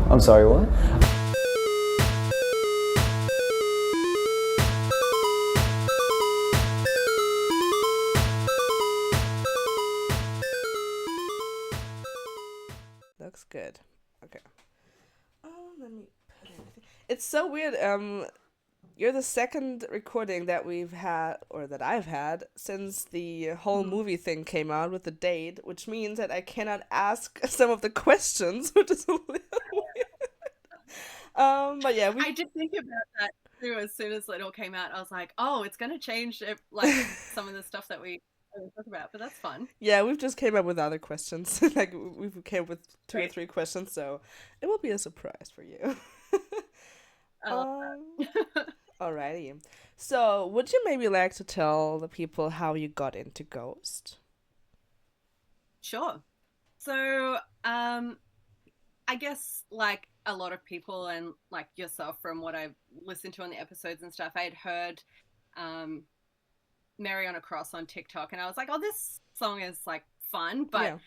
I'm sorry, what? Looks good. Okay. Let me put it. It's so weird. You're the second recording that we've had, or that I've had, since the whole movie thing came out with the date, which means that I cannot ask some of the questions, which is a little weird. But yeah, we I did think about that too as soon as it all came out. I was like, oh, it's going to change like some of the stuff that we talk about, but that's fun. yeah, we've just came up with other questions. Like we've came up with two or Great. three questions, so it will be a surprise for you. I love um, that. Alrighty. So, would you maybe like to tell the people how you got into Ghost? Sure. So, I guess like a lot of people and like yourself from what I've listened to on the episodes and stuff, I had heard um Mary on a Cross on TikTok and I was like, oh, this song is like fun, but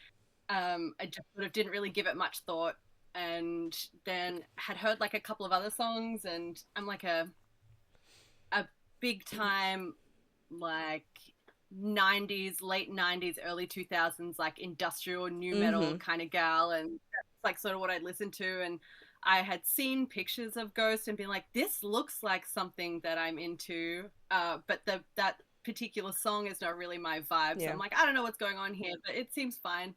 Yeah. I just sort of didn't really give it much thought and then had heard like a couple of other songs and I'm like a big time like 90s, late 90s, early 2000s like industrial new metal Mm-hmm. kind of gal, and that's like sort of what I listened to. And I had seen pictures of Ghost and been like, this looks like something that I'm into, but that particular song is not really my vibe, so Yeah. I'm like, I don't know what's going on here, but it seems fine.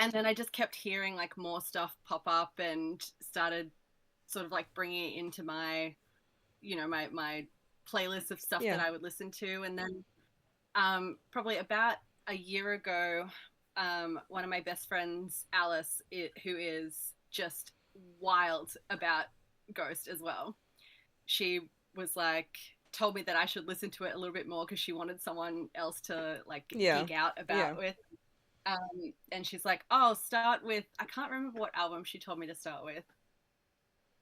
And then I just kept hearing like more stuff pop up and started sort of like bringing it into my, my playlist of stuff that Yeah. I would listen to. And then probably about a year ago, one of my best friends, Alice, who is just wild about Ghost as well, she was like, told me that I should listen to it a little bit more because she wanted someone else to like Yeah. geek out Yeah. about with. And she's like, oh, start with, I can't remember what album she told me to start with.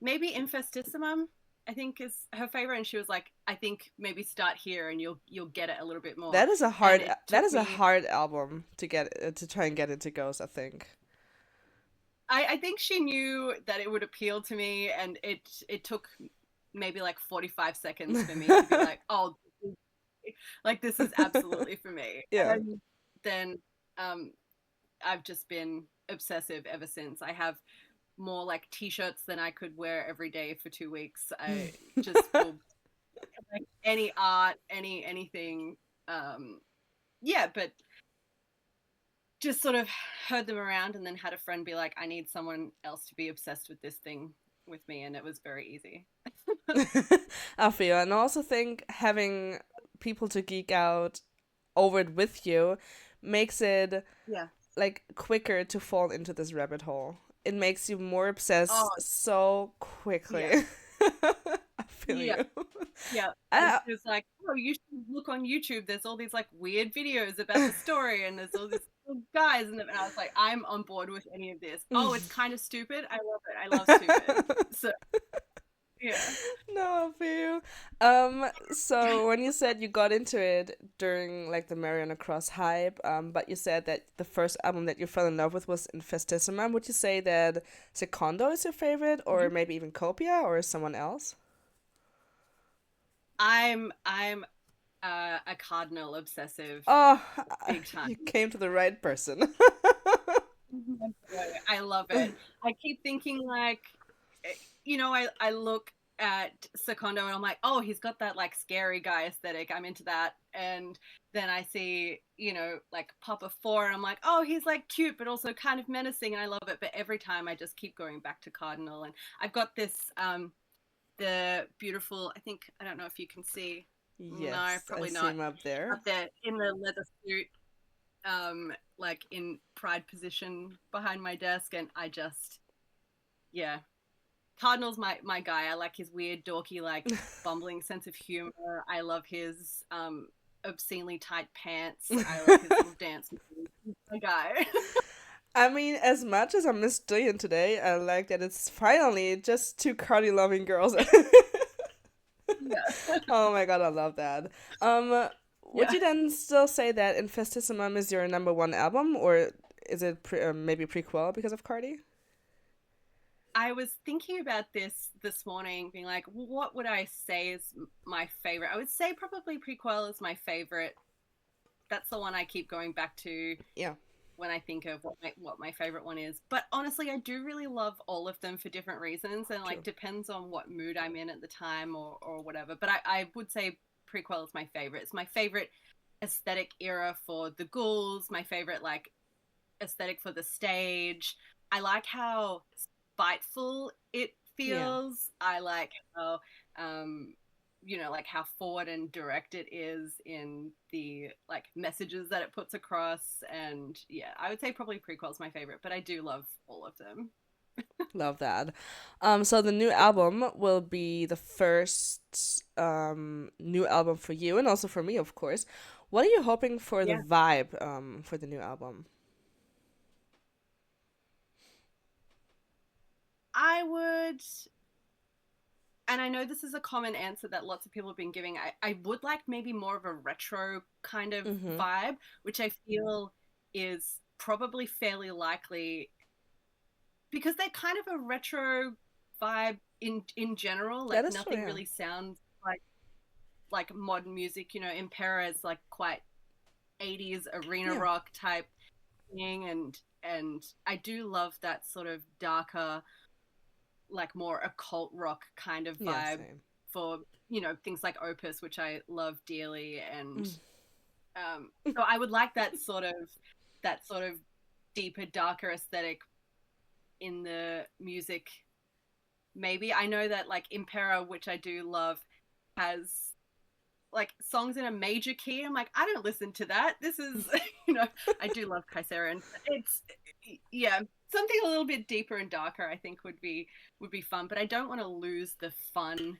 Maybe Infestissimum, I think is her favorite. And she was like, I think maybe start here and you'll get it a little bit more. And it That took is a me, hard album to get to try and get into Ghost, I think. I think she knew that it would appeal to me, and it took maybe like 45 seconds for me to be like, oh, like this is absolutely for me. Yeah. And then um I've just been obsessive ever since. I have more like t-shirts than I could wear every day for 2 weeks. I just will like any art, anything. Yeah, but just sort of heard them around and then had a friend be like, I need someone else to be obsessed with this thing with me, and it was very easy. I feel, and I also think having people to geek out over it with you makes it Yeah. like quicker to fall into this rabbit hole. It makes you more Oh, obsessed so yeah. quickly. I feel Yeah. you. Yeah. And I, she was like, oh, you should look on YouTube. There's all these like weird videos about the story and there's all these little guys. And I was like, I'm on board with any of this. Oh, it's kind of stupid. I love it. I love stupid. So, yeah. No, I feel you. So when you said you got into it during like the Mariana Cross hype, but you said that the first album that you fell in love with was Infestissimum, would you say that Secondo is your favorite, or Mhm. maybe even Copia, or someone else? I'm a cardinal obsessive Oh, big time. you came to the right person. I love it. I keep thinking like, I look at Secondo and I'm like, oh, he's got that like scary guy aesthetic. I'm into that. And then I see, like Papa 4 and I'm like, oh, he's like cute, but also kind of menacing. And I love it. But every time I just keep going back to Cardinal. And I've got this, the beautiful, I don't know if you can see. No, Yes, I probably see not. him up there. Up there in the leather suit, like in pride position behind my desk. And I just, yeah, Cardinal's my guy. I like his weird, dorky, like bumbling sense of humor. I love his obscenely tight pants. I love his little dance moves. He's my guy. I mean, as much as I miss Jillian today, I like that it's finally just two Cardi loving girls. Yeah, Oh my god, I love that. Um, would yeah. you then still say that Infestissimum is your number one album, or is it maybe prequel because of Cardi? I was thinking about this morning, being like, well, what would I say is my favorite? I would say probably Prequel is my favorite. That's the one I keep going back to Yeah, when I think of what my favorite one is. But honestly, I do really love all of them for different reasons, and like true. depends on what mood I'm in at the time or whatever. But I would say Prequel is my favorite. It's my favorite aesthetic era for the ghouls. My favorite like aesthetic for the stage. I like how spiteful it Yeah. feels. I like how like how forward and direct it is in the like messages that it puts across. And yeah, I would say probably Prequel's my favorite, but I do love all of them. Love that. So the new album will be the first new album for you and also for me, of course. What are you hoping for the Yeah, vibe for the new album? I would, and I know this is a common answer that lots of people have been giving. I would like maybe more of a retro kind of Mm-hmm. vibe, which I feel is probably fairly likely because they're kind of a retro vibe in general. That Like is true, nothing yeah. really sounds like modern music. Impera is like quite 80s arena Yeah. rock type thing, and I do love that sort of darker, like more occult rock kind of Yeah, vibe same. for things like Opus, which I love dearly. And Mm. so I would like that sort of deeper, darker aesthetic in the music. Maybe I know that like Impera, which I do love, has like songs in a major key. I'm like, I don't listen to that. This is, I do love Kaiseren. It's, yeah, something a little bit deeper and darker. I think would be fun, but I don't want to lose the fun,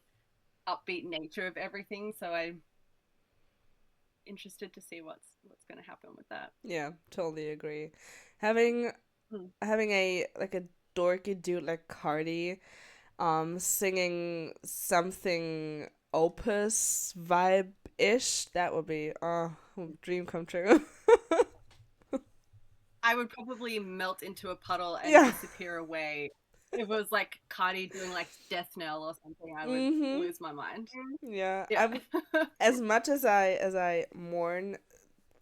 upbeat nature of everything. So I'm interested to see what's going to happen with that. Yeah, totally agree. Having Mm. having a like a dorky dude like Cardi singing something opus vibe ish, that would be dream come true. I would probably melt into a puddle and Yeah. disappear away. If it was like Cardi doing like Death Knell or something, I would Mhm. lose my mind. Yeah. Yeah. I'm as much as I mourn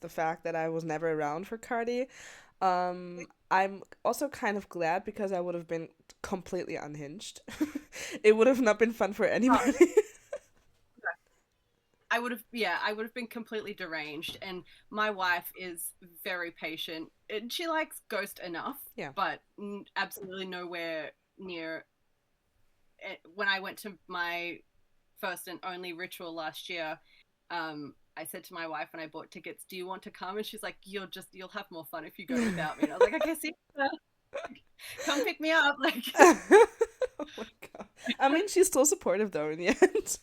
the fact that I was never around for Cardi, I'm also kind of glad because I would have been completely unhinged. It would have not been fun for Oh, anybody. I would have been completely deranged. And my wife is very patient. And she likes Ghost enough, Yeah. but absolutely nowhere near. When I went to my first and only ritual last year, I said to my wife when I bought tickets, "Do you want to come?" And she's like, "You'll have more fun if you go without me." And I was like, "Okay, see, come pick me up." Like, Oh my god. I mean, she's still supportive though in the end.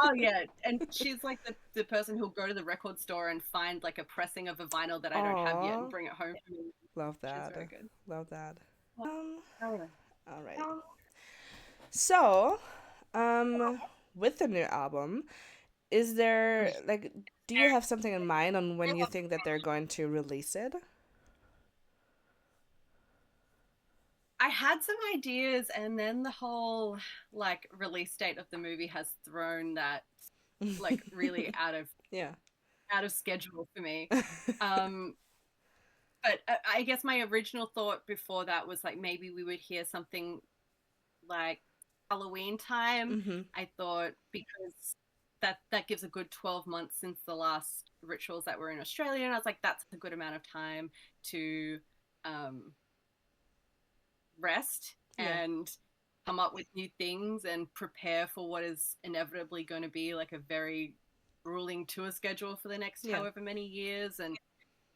oh yeah, and she's like the person who'll go to the record store and find like a pressing of a vinyl that I don't have yet and Aw. bring it home for me. Love She's that. very good. Love that. Um, Oh, yeah. alrighty. So, um, with the new album, is there like do you have something in mind on when you think that they're going to release it? I had some ideas, and then the whole like release date of the movie has thrown that like really Yeah. out of schedule for me. Um, but I guess my original thought before that was like maybe we would hear something like Halloween time. Mm-hmm. I thought because that gives a good 12 months since the last rituals that were in Australia, and I was like, that's a good amount of time to um, rest Yeah. and come up with new things and prepare for what is inevitably going to be like a very grueling tour schedule for the next Yeah. however many years. And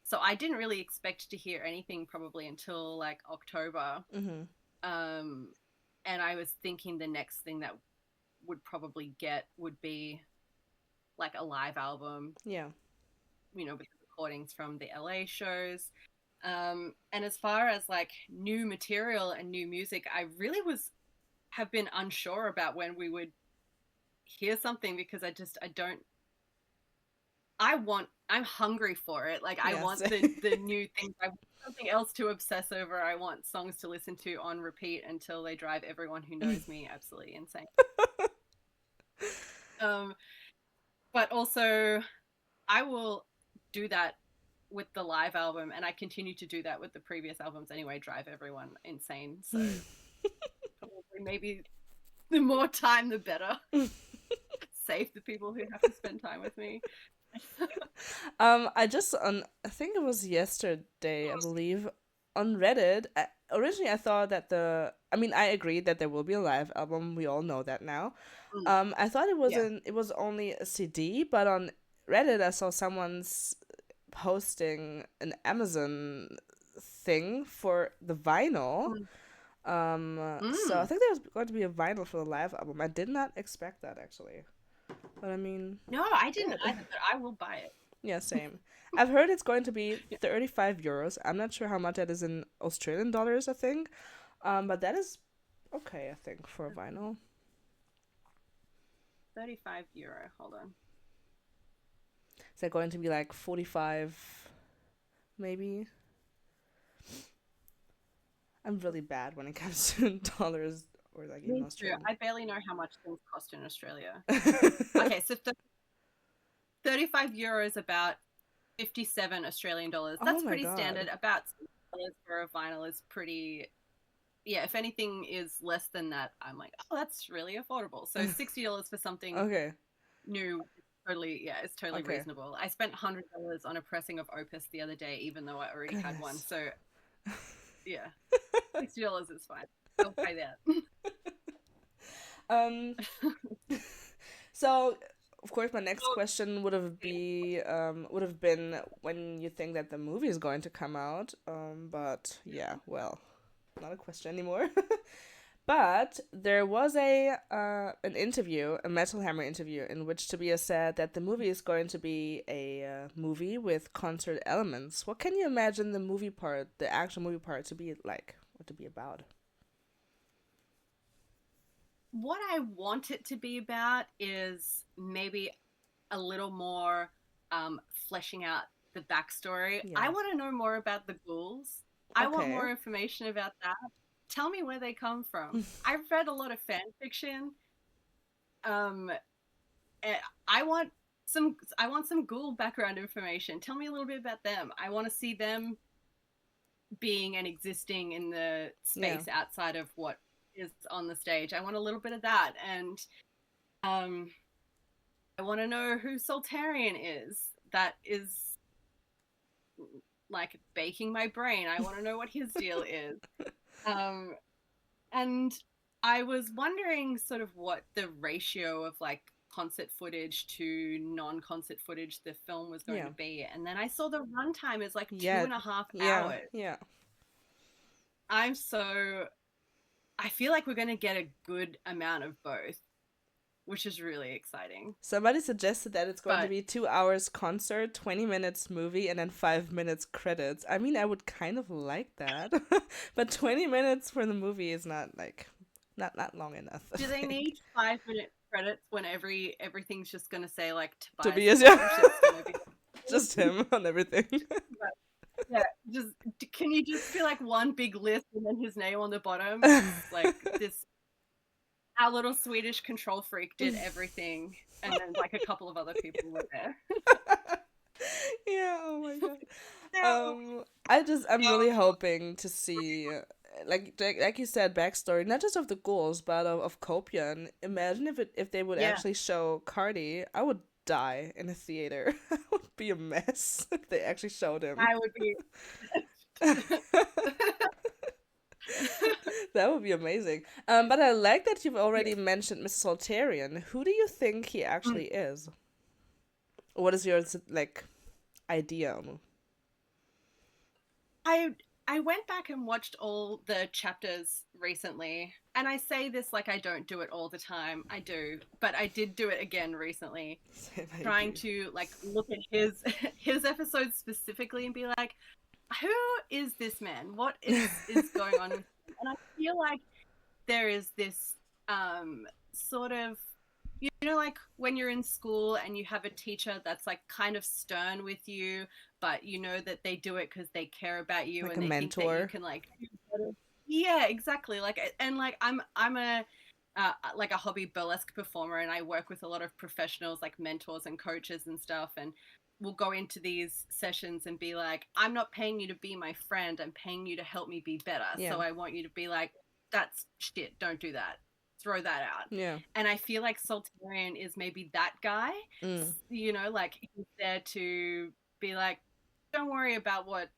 so I didn't really expect to hear anything probably until like October. Mm-hmm. Um, and I was thinking the next thing that would probably get would be like a live album, Yeah. with recordings from the LA shows. And as far as like new material and new music, I really have been unsure about when we would hear something because I don't I'm hungry for it. Like I Yeah, want same. the new things. I want something else to obsess over. I want songs to listen to on repeat until they drive everyone who knows me absolutely insane. Um, but also I will do that with the live album, and I continue to do that with the previous albums anyway, drive everyone insane. So probably maybe the more time the better. Save the people who have to spend time with me. I just on I think it was yesterday, I believe, on Reddit. Originally, I thought that I mean, I agreed that there will be a live album. We all know that now. Mm, I thought yeah. it was only a CD, but on Reddit, I saw someone's posting an Amazon thing for the vinyl. Mm. So I Mm. think there's going to be a vinyl for the live album. I did not expect that actually, but I mean, No, I didn't good. either, but I will buy it. Yeah, same. I've heard it's going to be Yeah. 35 euros. I'm not sure how much that is in Australian dollars, I think. But that is okay, I think, for a vinyl. 35 euro. Hold on. Is that going to be like 45, maybe? I'm really bad when it comes to dollars or like even Me too. Australian. I barely know how much things cost in Australia. Okay, so 35 euros, about 57 Australian dollars. Oh That's my pretty standard. god. About $6 for a vinyl is pretty. Yeah, if anything is less than that, I'm like, oh, that's really affordable. So $60 for something Okay. new, totally, yeah, it's totally Okay. reasonable. I spent $100 on a pressing of Opus the other day, even though I already had one. Goodness. So yeah, $60 is fine. I'll pay that. Um so of course my next question would have been when you think that the movie is going to come out. But yeah, well, not a question anymore. But there was a an interview, a Metal Hammer interview, in which Tobias said that the movie is going to be a movie with concert elements. What can you imagine the movie part, the actual movie part, to be like, or to be about? What I want it to be about is maybe a little more fleshing out the backstory. I Yeah. want to know more about the ghouls. I want Okay. more information about that. Tell me where they come from. I've read a lot of fan fiction. Um, and I want some ghoul background information. Tell me a little bit about them. I want to see them being and existing in the Yeah. space outside of what is on the stage. I want a little bit of that, and um, I want to know who Soltarian is. That is like baking my brain. I want to know what his deal is. Um, and I was wondering sort of what the ratio of like concert footage to non-concert footage the film was going Yeah. to be, and then I saw the runtime is like two Yeah. and a half Yeah. hours. Yeah. I'm so I feel like we're going to get a good amount of both, which is really exciting. Somebody suggested that it's going to But be 2 hours concert, 20 minutes movie, and then 5 minutes credits. I mean, I would kind of like that, but 20 minutes for the movie is not like not long enough. I do they think. need 5 minute credits when everything's just going to say like Tobias Tobias, yeah, Forge? It's going to be just him on everything. yeah, just can you just be like one big list and then his name on the bottom? It's like this. Our little Swedish control freak did everything, and then like a couple of other people were there. Yeah, oh my god. No. I'm really hoping to see like you said, backstory, not just of the ghouls, but of Copia. And imagine if they would Yeah, actually show Cardi, I would die in a theater. It would be a mess if they actually showed him. I would be. That would be amazing. But I like that you've already mentioned Mr. Soltarian. Who do you think he actually is? What is your like idea? I I went back and watched all the chapters recently, and I say this like I don't do it all the time. I do, but I did do it again recently, Same, I trying agree. to like look at his his episodes specifically and be like, who is this man? What is going on with him? And I feel like there is this sort of you know, like when you're in school and you have a teacher that's like kind of stern with you, but you know that they do it because they care about you Like and a they think that you mentor. can like do better. Yeah, exactly. Like, and like I'm a like a hobby burlesque performer, and I work with a lot of professionals like mentors and coaches and stuff, and we'll go into these sessions and be like, I'm not paying you to be my friend, I'm paying you to help me be better. Yeah. So I want you to be like, that's shit, don't do that, throw that out. Yeah. And I feel like Saltarian is maybe that guy, Mm. you know, like he's there to be like, don't worry about what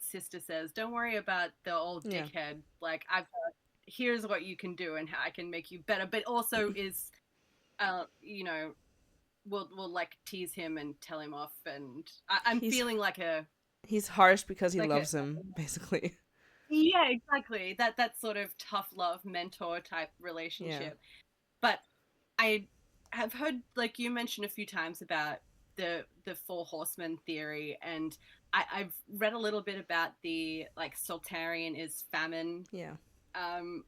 sister says, don't worry about the old Yeah. dickhead, like I've got, here's what you can do and how I can make you better, but also is you know, will like tease him and tell him off, and I'm He's feeling he's harsh because he like a loves him, basically. yeah, exactly, that sort of tough love mentor type Yeah. relationship. But I have heard, like you mentioned a few times, about the four horsemen theory, and I've read a little bit about the like Soltarian is famine Yeah. um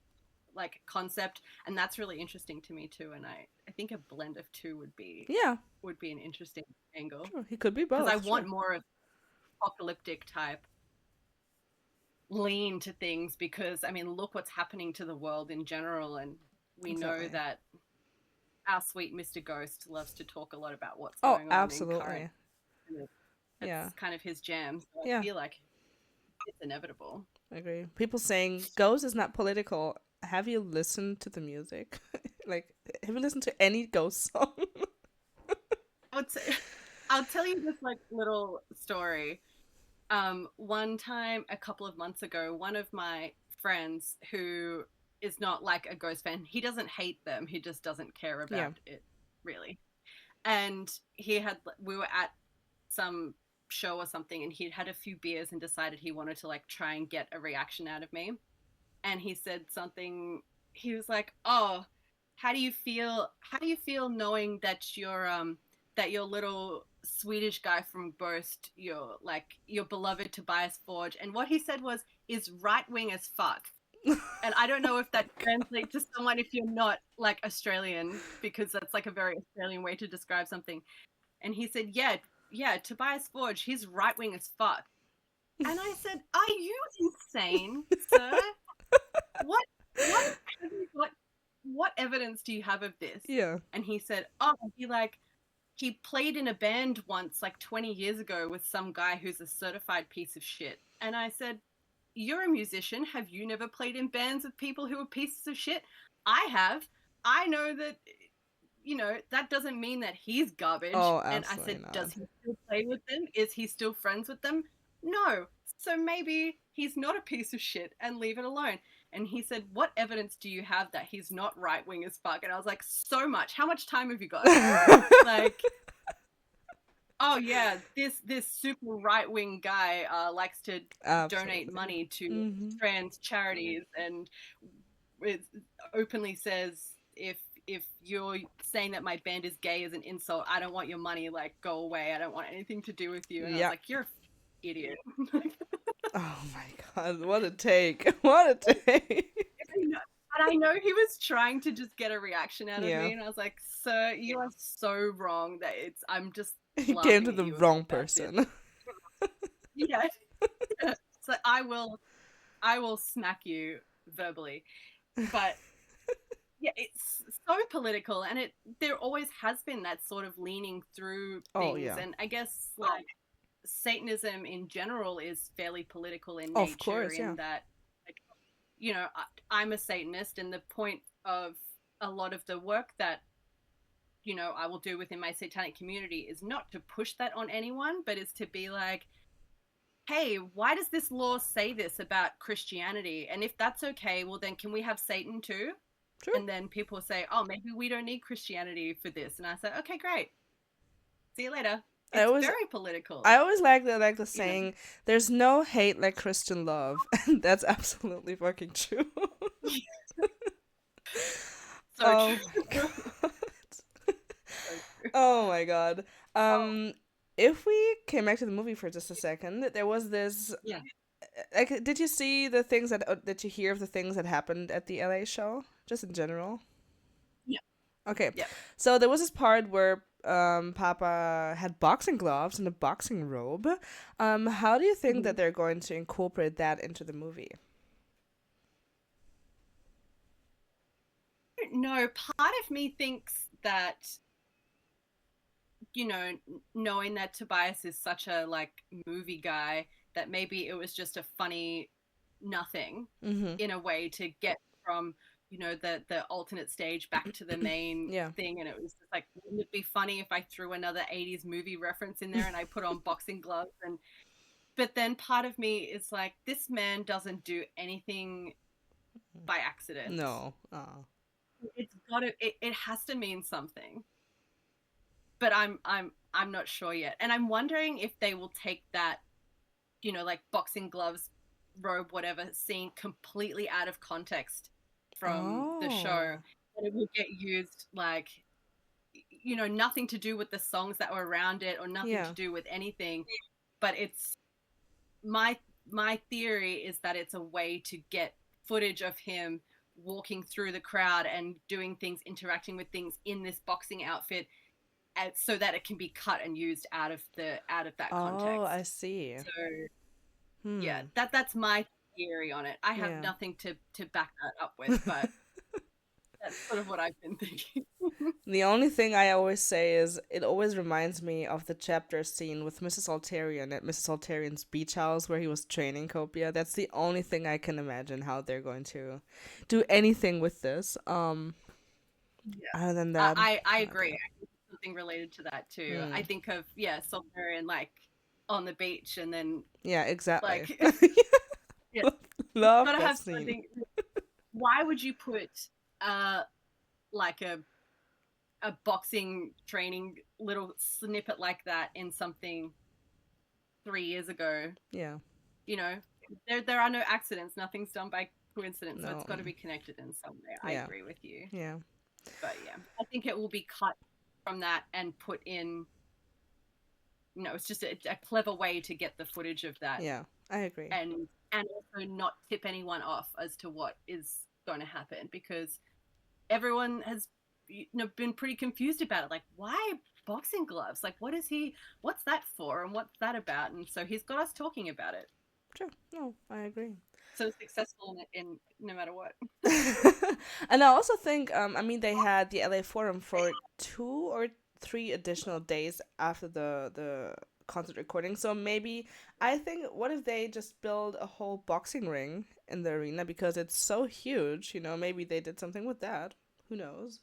like concept, and that's really interesting to me too, and I think a blend of two Yeah. would be an interesting angle, Sure. He could be because I both. want Sure. more of apocalyptic type lean to things, because I mean, look what's happening to the world in general, and we know Exactly. that our sweet Mr. Ghost loves to talk a lot about what's Oh, going on in current. absolutely. Yeah. It's kind of his jam, so I Yeah. feel like it's inevitable. I agree. People saying Ghost is not political. Have you listened to the music? Like, have you listened to any Ghost song? I would say, I'll tell you this like little story. One time a couple of months ago, one of my friends who is not like a Ghost fan, he doesn't hate them, he just doesn't care Yeah. about it really. And he had, we were at some show or something, and he'd had a few beers and decided he wanted to like try and get a reaction out of me. And he said something, he was like, oh, how do you feel knowing that your little Swedish guy from Burst, your like your beloved Tobias Forge, and what he said was, is right wing as fuck. And I don't know if that translates to someone if you're not like Australian, because that's like a very Australian way to describe something. And he said, yeah, yeah, Tobias Forge, he's right wing as fuck. And I said, are you insane, sir? What what have you got, what evidence do you have of this? Yeah. And he said, oh, he played in a band once like 20 years ago with some guy who's a certified piece of shit. And I said, you're a musician, have you never played in bands with people who are pieces of shit? I have. I know that, you know, that doesn't mean that he's garbage. Oh, And I absolutely said, not. does he still play with them? Is he still friends with them? No. So maybe he's not a piece of shit and leave it alone. And he said, what evidence do you have that he's not right wing as fuck? And I was like, so much. How much time have you got? Like, oh yeah, this super right wing guy likes to donate Absolutely. money to Mm-hmm. trans charities, and it openly says, if you're saying that my band is gay as an insult, I don't want your money, like go away, I don't want anything to do with you. And I was Yeah. like, you're an idiot. Oh my god, what a take. What a take. And I know he was trying to just get a reaction out of Yeah. me, and I was like, sir, you are so wrong that it's, I'm just He came to laughing at the you wrong about this. person. Yeah. So I will smack you verbally. But yeah, it's so political, and it, there always has been that sort of leaning through Oh things, yeah. and I guess like Satanism in general is fairly political in Of nature, course, in yeah. that, like, you know, I'm a Satanist, and the point of a lot of the work that, you know, I will do within my satanic community is not to push that on anyone, but is to be like, hey, why does this law say this about Christianity? And if that's okay, well, then can we have Satan too? True. And then people say, oh, maybe we don't need Christianity for this. And I say, okay, great. See you later. I It's always very political, I always like the you know. saying, there's no hate like Christian love. And that's absolutely fucking true. So Oh my true. god. So true. Oh my god. Oh, If we came back to the movie for just a second, there was this yeah. like, did you see the things that did you hear of the things that happened at the LA show? Just in general? Yeah. Okay, Yeah. so there was this part where Papa had boxing gloves and a boxing robe. How do you think that Mhm. they're going to incorporate that into the movie? No, part of me thinks that, knowing that Tobias is such a like movie guy, that maybe it was just a funny nothing Mm-hmm. in a way to get from, the alternate stage back to the main Yeah. thing. And it was just like, wouldn't it be funny if I threw another 80s movie reference in there and I put on boxing gloves? And but then part of me is like, this man doesn't do anything by accident. No. Oh. It has to mean something. But I'm not sure yet. And I'm wondering if they will take that, like boxing gloves, robe, whatever scene completely out of context from the show. Oh. And it will get used like, nothing to do with the songs that were around it or nothing to Yeah. do with anything. But it's my my theory is that it's a way to get footage of him walking through the crowd and doing things, interacting with things in this boxing outfit, so that it can be cut and used out of that Oh, I context. see. So yeah, Hmm. that's my theory on it. I have Yeah. nothing to back that up with, but that's sort of what I've been thinking. The only thing I always say is it always reminds me of the chapter scene with Mrs. Altarian at Mrs. Altarian's beach house where he was training Copia. That's the only thing I can imagine how they're going to do anything with this. Yeah, Other than that, I no agree. idea. I think something related to that too. I Hmm. think of, yeah, somewhere in like on the beach, and then Yeah, exactly. like yeah, it's Love got to that have scene. something. Why would you put uh like a boxing training little snippet like that in something 3 years ago? Yeah. You know, there are no accidents. Nothing's done by coincidence, so it's No. got to be connected in some way. I Yeah. agree with you, Yeah. but yeah, I think it will be cut from that and put in. It's just a clever way to get the footage of that, Yeah. I agree. and also not tip anyone off as to what is going to happen, because everyone has been pretty confused about it. Like, why boxing gloves? Like, what's that for, and what's that about? And so he's got us talking about it. Sure. No, I agree. So successful in no matter what. And I also think, I mean, they had the LA Forum for 2 or 3 additional days after the concert recording. So maybe I think, what if they just build a whole boxing ring in the arena because it's so huge? You know, maybe they did something with that. Who knows?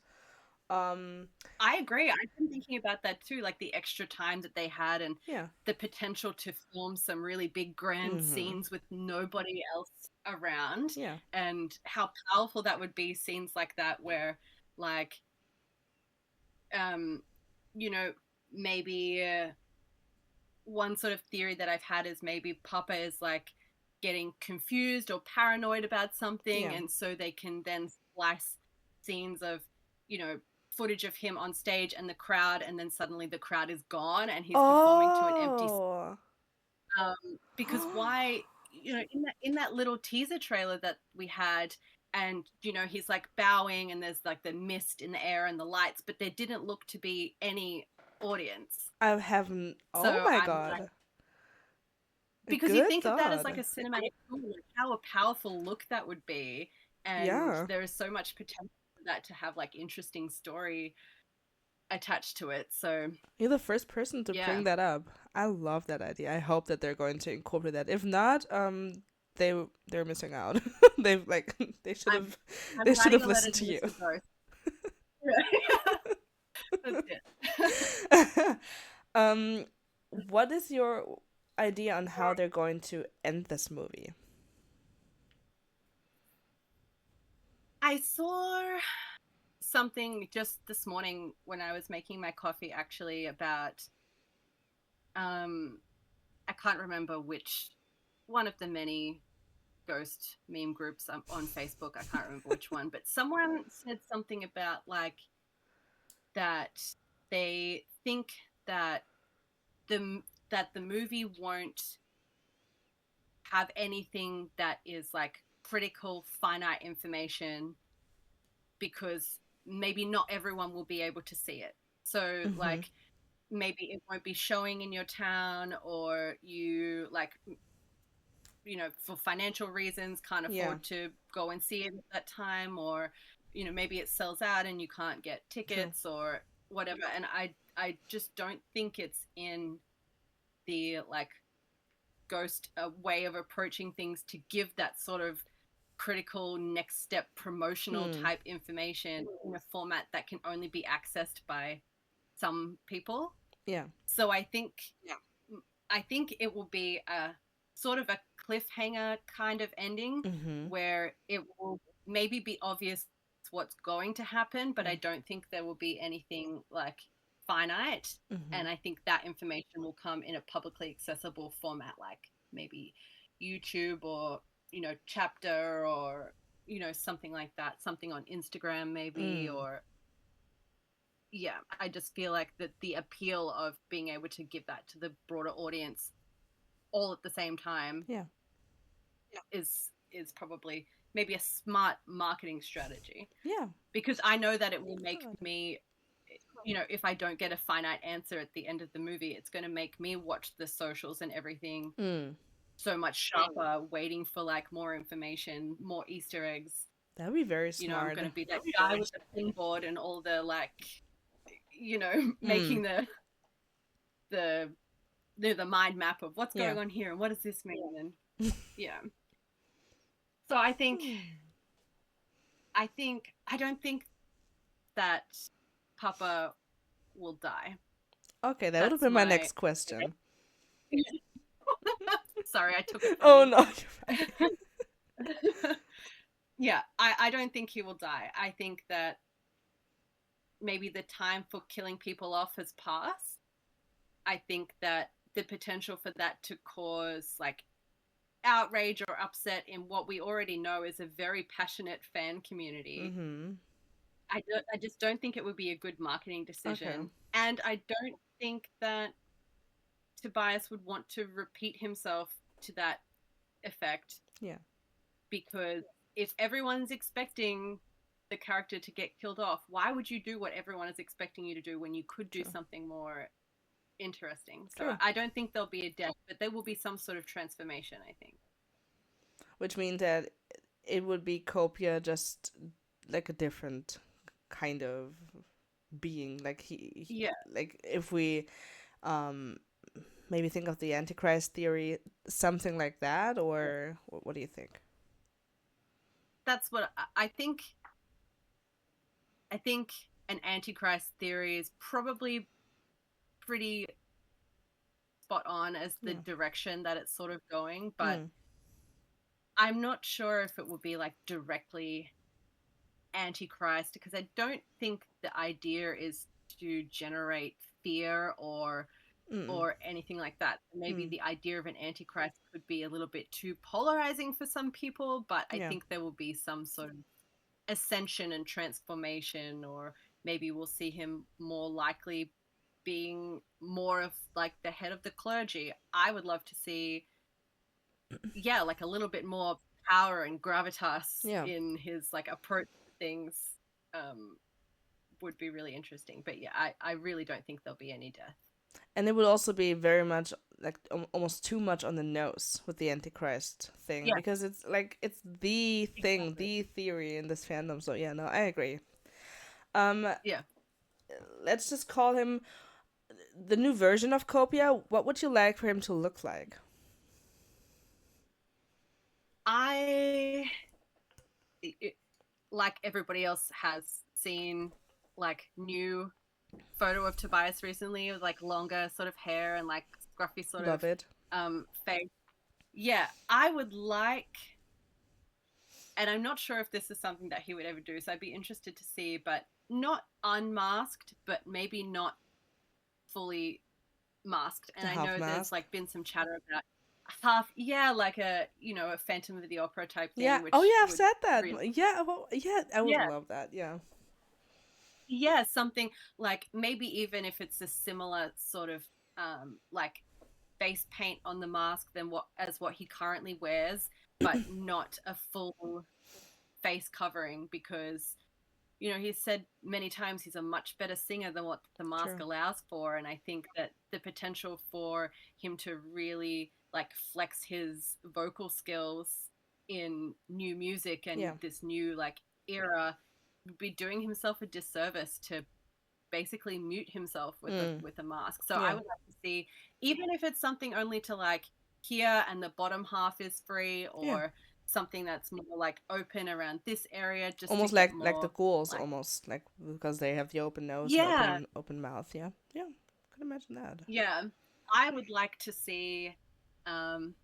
Um, I agree. I've been thinking about that too, like the extra time that they had and yeah. the potential to film some really big grand Mm-hmm. scenes with nobody else around, Yeah. and how powerful that would be, scenes like that where like um you know maybe one sort of theory that I've had is maybe Papa is like getting confused or paranoid about something, Yeah. and so they can then splice scenes of, you know, footage of him on stage and the crowd, and then suddenly the crowd is gone and he's performing to an empty. Oh. Because why, in that little teaser trailer that we had, and he's like bowing and there's like the mist in the air and the lights, but there didn't look to be any audience. I haven't. Oh So my I'm like, god. A because you good think of that as thought. like a cinematic tool, like how a powerful look that would be, and Yeah. there is so much potential for that to have like interesting story attached to it. So You're the first person to yeah, bring that up. I love that idea. I hope that they're going to incorporate that. If not, they're missing out. They've like they should I'm have I'm they should writing have a letter listened to to you. Mr. Ghost. That's it. um, what is your idea on how they're going to end this movie? I saw something just this morning when I was making my coffee, actually, about um I can't remember which one of the many ghost meme groups on Facebook. I can't remember which one, but someone said something about like that they think that the the movie won't have anything that is like critical finite information, because maybe not everyone will be able to see it. So Mm-hmm. like maybe it won't be showing in your town, or you like, for financial reasons can't Yeah. afford to go and see it at that time, or maybe it sells out and you can't get True. tickets or whatever. And I just don't think it's in the like ghost way of approaching things to give that sort of critical next step promotional Hmm. type information in a format that can only be accessed by some people. Yeah. So I think it will be a sort of a cliffhanger kind of ending, Mm-hmm. where it will maybe be obvious what's going to happen, but Yeah. I don't think there will be anything like finite. Mm-hmm. And I think that information will come in a publicly accessible format, like maybe YouTube, or chapter, or something like that, something on Instagram maybe, Mm. or yeah, I just feel like that the appeal of being able to give that to the broader audience all at the same time Yeah. is probably maybe a smart marketing strategy, Yeah. because I know that it will make Good. me, if I don't get a finite answer at the end of the movie, it's going to make me watch the socials and everything Mm. so much sharper, waiting for like more information, more Easter eggs. That'd be very I'm smart. going to be that guy with the pinboard and all the like, Mm. making the the mind map of what's Yeah. going on here and what does this mean, and yeah. So I don't think that Papa will die. Okay, that would have That's been my my next question. sorry, I took it from Oh you. no. Yeah, I don't think he will die. I think that maybe the time for killing people off has passed. I think that the potential for that to cause like outrage or upset in what we already know is a very passionate fan community. Mm-hmm. I just don't think it would be a good marketing Okay. decision. And I don't think that Tobias would want to repeat himself to that effect, Yeah. because if everyone's expecting the character to get killed off, why would you do what everyone is expecting you to do when you could do True. something more interesting? So True. I don't think there'll be a death, but there will be some sort of transformation, I think. Which means that it would be Copia just like a different kind of being. Like Yeah, like if we um maybe think of the Antichrist theory, something like that, or what do you think? that's what I think. I think an antichrist theory is probably pretty spot on as the Yeah. direction that it's sort of going, but Mm. I'm not sure if it will be like directly antichrist, because I don't think the idea is to generate fear Mm. or anything like that. Maybe Mm. the idea of an antichrist could be a little bit too polarizing for some people, but I Yeah. think there will be some sort of ascension and transformation, or maybe we'll see him more likely being more of like the head of the clergy. I would love to see, yeah, like a little bit more power and gravitas Yeah. in his like approach to things. Um, would be really interesting. But yeah, I really don't think there'll be any death. And it would also be very much like almost too much on the nose with the Antichrist thing, Yeah, because it's like it's the thing, exactly. the theory in this fandom. So yeah, no, I agree. Um, Yeah. let's just call him the new version of Copia. What would you like for him to look like? I it, like everybody else has seen like new photo of Tobias recently with like longer sort of hair and like scruffy sort of Love it. face. Yeah, I would like, and I'm not sure if this is something that he would ever do, so I'd be interested to see, but not unmasked, but maybe not fully masked. And The I half know there's mask. like been some chatter about half, yeah, like a a Phantom of the Opera type Yeah. thing, Oh which yeah, I've would said that. really, Yeah. Well, yeah, I would yeah, love that. Yeah. yeah, something like maybe even if it's a similar sort of like face paint on the mask than what he currently wears, but not a full face covering, because he's said many times he's a much better singer than what the mask True. allows for. And I think that the potential for him to really like flex his vocal skills in new music and Yeah. this new like era would be doing himself a disservice to basically mute himself Mm. with a mask. So I Yeah. would like to see, even if it's something only to like here and the bottom half is free, Yeah. or something that's more like open around this area, just to Almost get like the more ghouls, like, almost like because they have the open nose and yeah, open mouth. Yeah. Yeah. Could imagine that. yeah. I would like to see, um,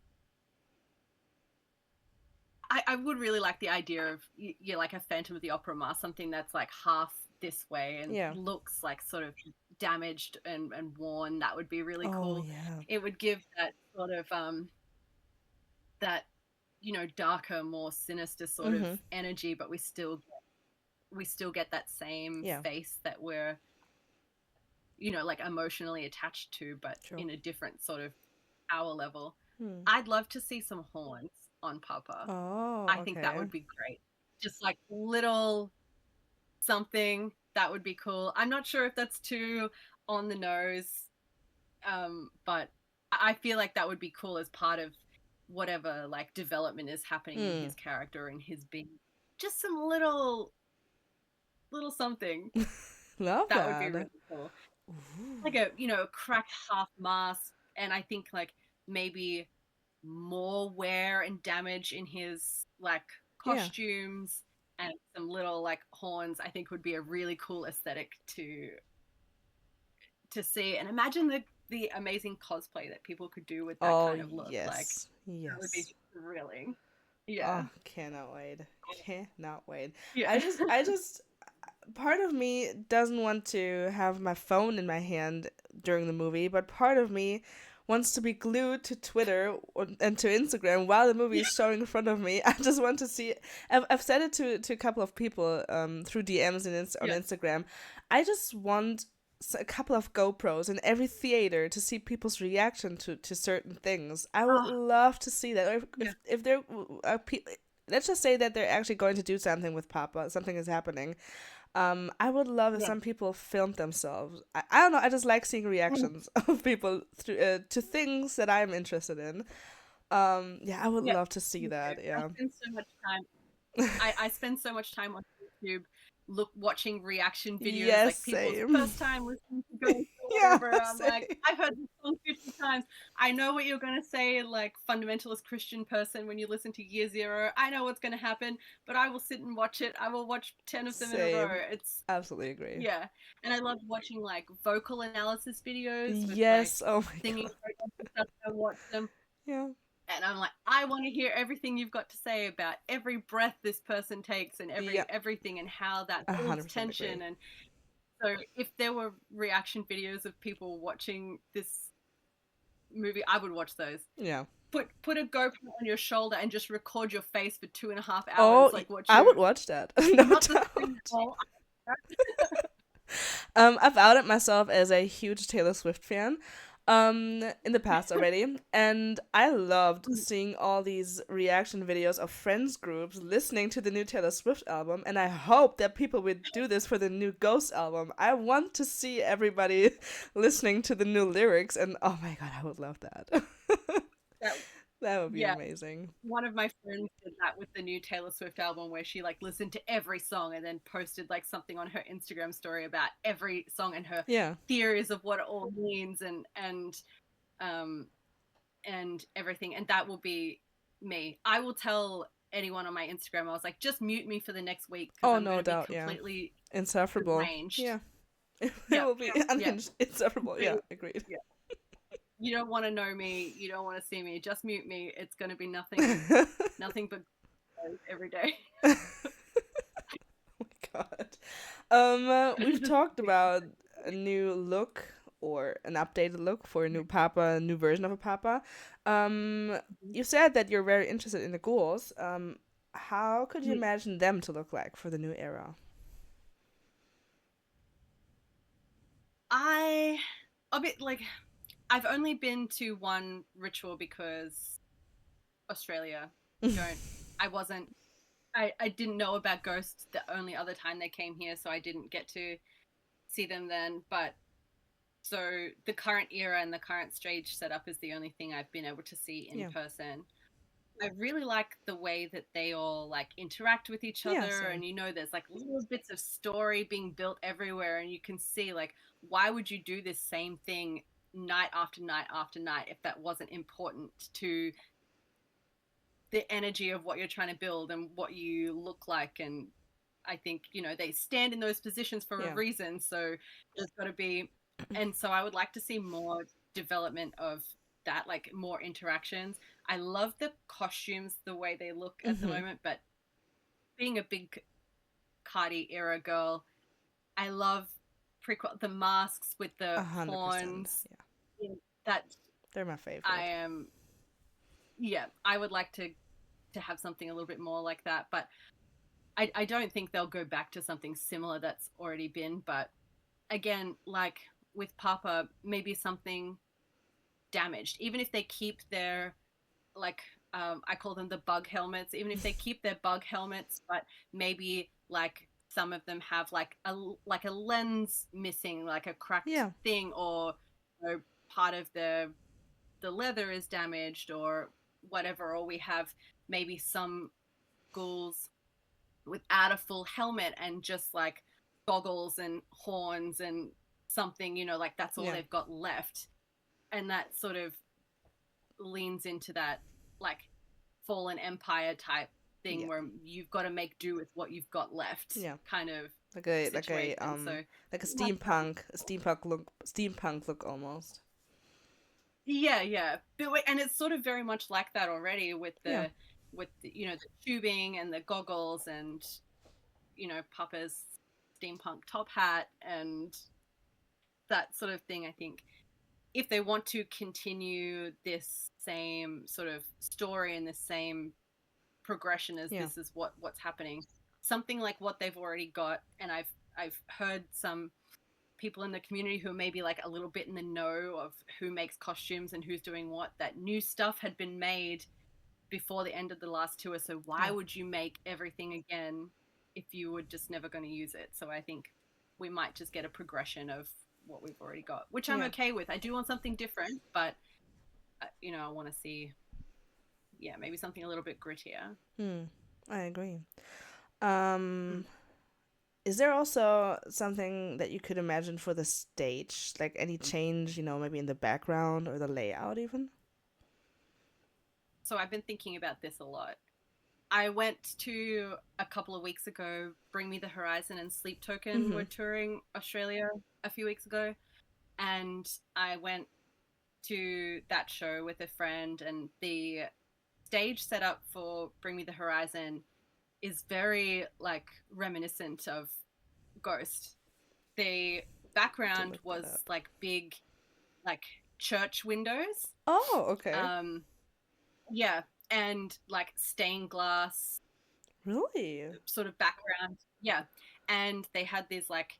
I would really like the idea of yeah, like a Phantom of the Opera mask, something that's like half this way and Yeah. looks like sort of damaged and worn. That would be really Oh cool. yeah. It would give that sort of that darker, more sinister sort of Mhm. energy, but we still get that same Yeah. face that we're like emotionally attached to, but True. in a different sort of power level. Hmm. I'd love to see some horns on Papa. Oh, I think that okay. would be great. Just like little something that would be cool. I'm not sure if that's too on the nose, but I feel like that would be cool as part of whatever like development is happening in Hmm. his character and his being. Just some little something Love that would be that. really cool. Like Ooh. a cracked half mask, and I think like maybe more wear and damage in his like Yeah. costumes, and some little like horns, I think would be a really cool aesthetic to see. And imagine the amazing cosplay that people could do with that Oh kind of look. Like yes. that would be Yes. thrilling. Yeah. Oh, cannot wait. Cannot wait. Yeah. I just part of me doesn't want to have my phone in my hand during the movie, but part of me wants to be glued to Twitter and to Instagram while the movie is showing in front of me. I just want to see. I've said it to a couple of people through DMs and on Yeah. Instagram. I just want a couple of GoPros in every theater to see people's reaction to certain things. I would Oh, love to see that. Or yeah. if there are let's just say that they're actually going to do something with Papa, something is happening. I would love if Yeah. some people filmed themselves. I don't know. I just like seeing Mm, reactions of people through, to things that I'm interested in. Yeah, I would yeah. love to see Me too. that. I Yeah. spend so much time I spend so much time on YouTube watching reaction videos, Yes, like people's same. first time listening to Ghost or Yeah, whatever. I'm same. like, I've heard this song 50 times. I know what you're gonna say, like fundamentalist Christian person, when you listen to Year Zero. I know what's gonna happen, but I will sit and watch it. I will watch 10 of them in a row. Same. It's Absolutely agree. yeah. And I love watching like vocal analysis videos with like Yes. Oh my singing god. programs and stuff. I watch them Yeah. and I'm like, I want to hear everything you've got to say about every breath this person takes and Yeah. everything and how that builds 100% agree. tension. And so if there were reaction videos of people watching this movie, I would watch those. Yeah. Put a GoPro on your shoulder and just record your face for 2.5 hours, Oh, like what I would you watch that. No not the screen at doubt. all. I've outed myself as a huge Taylor Swift fan in the past already, and I loved seeing all these reaction videos of friends groups listening to the new Taylor Swift album, and I hope that people would do this for the new Ghost album. I want to see everybody listening to the new lyrics, and oh my god, I would love that. That, That would be yeah, amazing. one of my friends did that with the new Taylor Swift album, where she like listened to every song and then posted like something on her Instagram story about every song and her Yeah. theories of what it all means um and everything. And that will be me. I will tell anyone on my Instagram, I was like, just mute me for the next week because Oh, I'm going no to be doubt, yeah. completely Insufferable. deranged. Yeah. It Yep, will be yep. unhinged, insufferable. Yeah, agreed. Yeah. You don't want to know me. You don't want to see me. Just mute me. It's going to be nothing, nothing but every day. Oh my god. We've talked about a new look or an updated look for a new Papa, a new version of a Papa. You said that you're very interested in the ghouls. How could you imagine them to look like for the new era? I a bit like I've only been to one ritual because Australia don't I wasn't I didn't know about Ghosts the only other time they came here, so I didn't get to see them then. But so the current era and the current stage setup is the only thing I've been able to see in Yeah. person. I really like the way that they all like interact with each Yeah, other, same. and there's like little bits of story being built everywhere, and you can see like why would you do this same thing night after night after night if that wasn't important to the energy of what you're trying to build and what you look like. And I think they stand in those positions for a Yeah. reason, so there's got to be. And so I would like to see more development of that, like more interactions. I love the costumes the way they look at the Mm-hmm. moment, but being a big Cardi era girl, I love the masks with the 100%. horns. Yeah. That They're my I favorite. am, yeah, I would like to have something a little bit more like that, but I don't think they'll go back to something similar that's already been. But again, like with Papa, maybe something damaged. Even if they keep their like I call them the bug helmets. Even if they keep their bug helmets, but maybe like some of them have like a lens missing, like a cracked Yeah. thing, or part of the leather is damaged or whatever, or we have maybe some ghouls without a full helmet and just like goggles and horns and something, like that's all Yeah. they've got left. And that sort of leans into that like fallen empire type thing Yeah. where you've got to make do with what you've got left Yeah. kind of Like a situation. So steampunk look almost. yeah, and it's sort of very much like that already with Yeah. the tubing and the goggles and Papa's steampunk top hat and that sort of thing. I think if they want to continue this same sort of story and the same progression as Yeah. this is what's happening, something like what they've already got. And I've heard some people in the community who are maybe like a little bit in the know of who makes costumes and who's doing what, that new stuff had been made before the end of the last tour. So why Yeah. would you make everything again if you were just never going to use it? So I think we might just get a progression of what we've already got, which I'm Yeah. okay with. I do want something different, but I want to see, yeah, maybe something a little bit grittier. Hmm. I agree. Mm. Is there also something that you could imagine for the stage? Like any change, maybe in the background or the layout even? So I've been thinking about this a lot. I went to a couple of weeks ago, Bring Me the Horizon and Sleep Token Mm-hmm. were touring Australia a few weeks ago. And I went to that show with a friend, and the stage setup for Bring Me the Horizon is very like reminiscent of Ghost. The To background look that was up. like big, like church windows. Oh, okay. Um, yeah, and like stained glass Really? sort of background. Yeah, and they had these like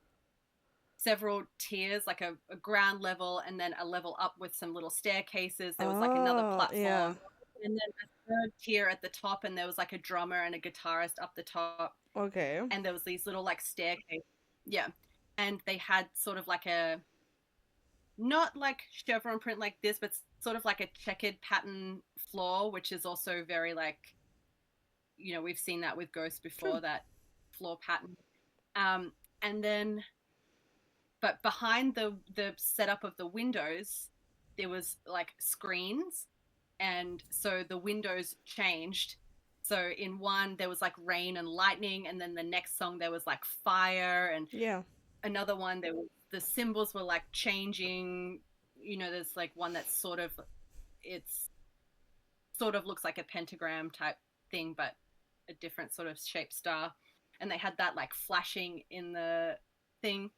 several tiers, like a ground level and then a level up with some little staircases. There was like another Oh, yeah. platform and then a third tier at the top, and there was like a drummer and a guitarist up the top, Okay. and there was these little like staircase. Yeah, and they had sort of like a, not like chevron print like this, but sort of like a checkered pattern floor, which is also very like, we've seen that with Ghost True. before, that floor pattern. um and then but behind the setup of the windows there was like screens, and so the windows changed. So in one there was like rain and lightning, and then the next song there was like fire, and Yeah. another one there was, the symbols were like changing. There's like one that's sort of, it's sort of looks like a pentagram type thing, but a different sort of shaped star, and they had that like flashing in the thing.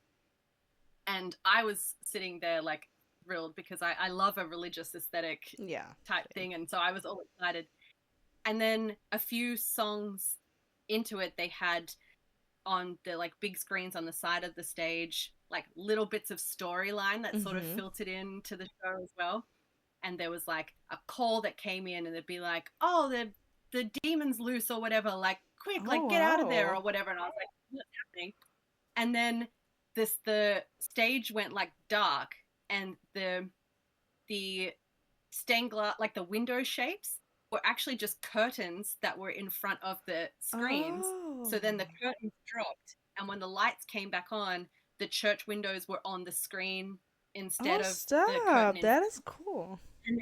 And I was sitting there like thrilled because I love a religious aesthetic Yeah. type Same. thing, and so I was all excited. And then a few songs into it, they had on the like big screens on the side of the stage like little bits of storyline that sort of Mm-hmm. filtered into the show as well. And there was like a call that came in, and they'd be like, "Oh, the demon's loose or whatever, like quick, Oh like get out of there wow. or whatever. And I was like, what's happening? And then the stage went like dark, and the stained glass, like the window shapes, were actually just curtains that were in front of the screens. Oh. So then the curtains dropped, and when the lights came back on, the church windows were on the screen instead Oh, of the curtain stop. in That front. is cool. And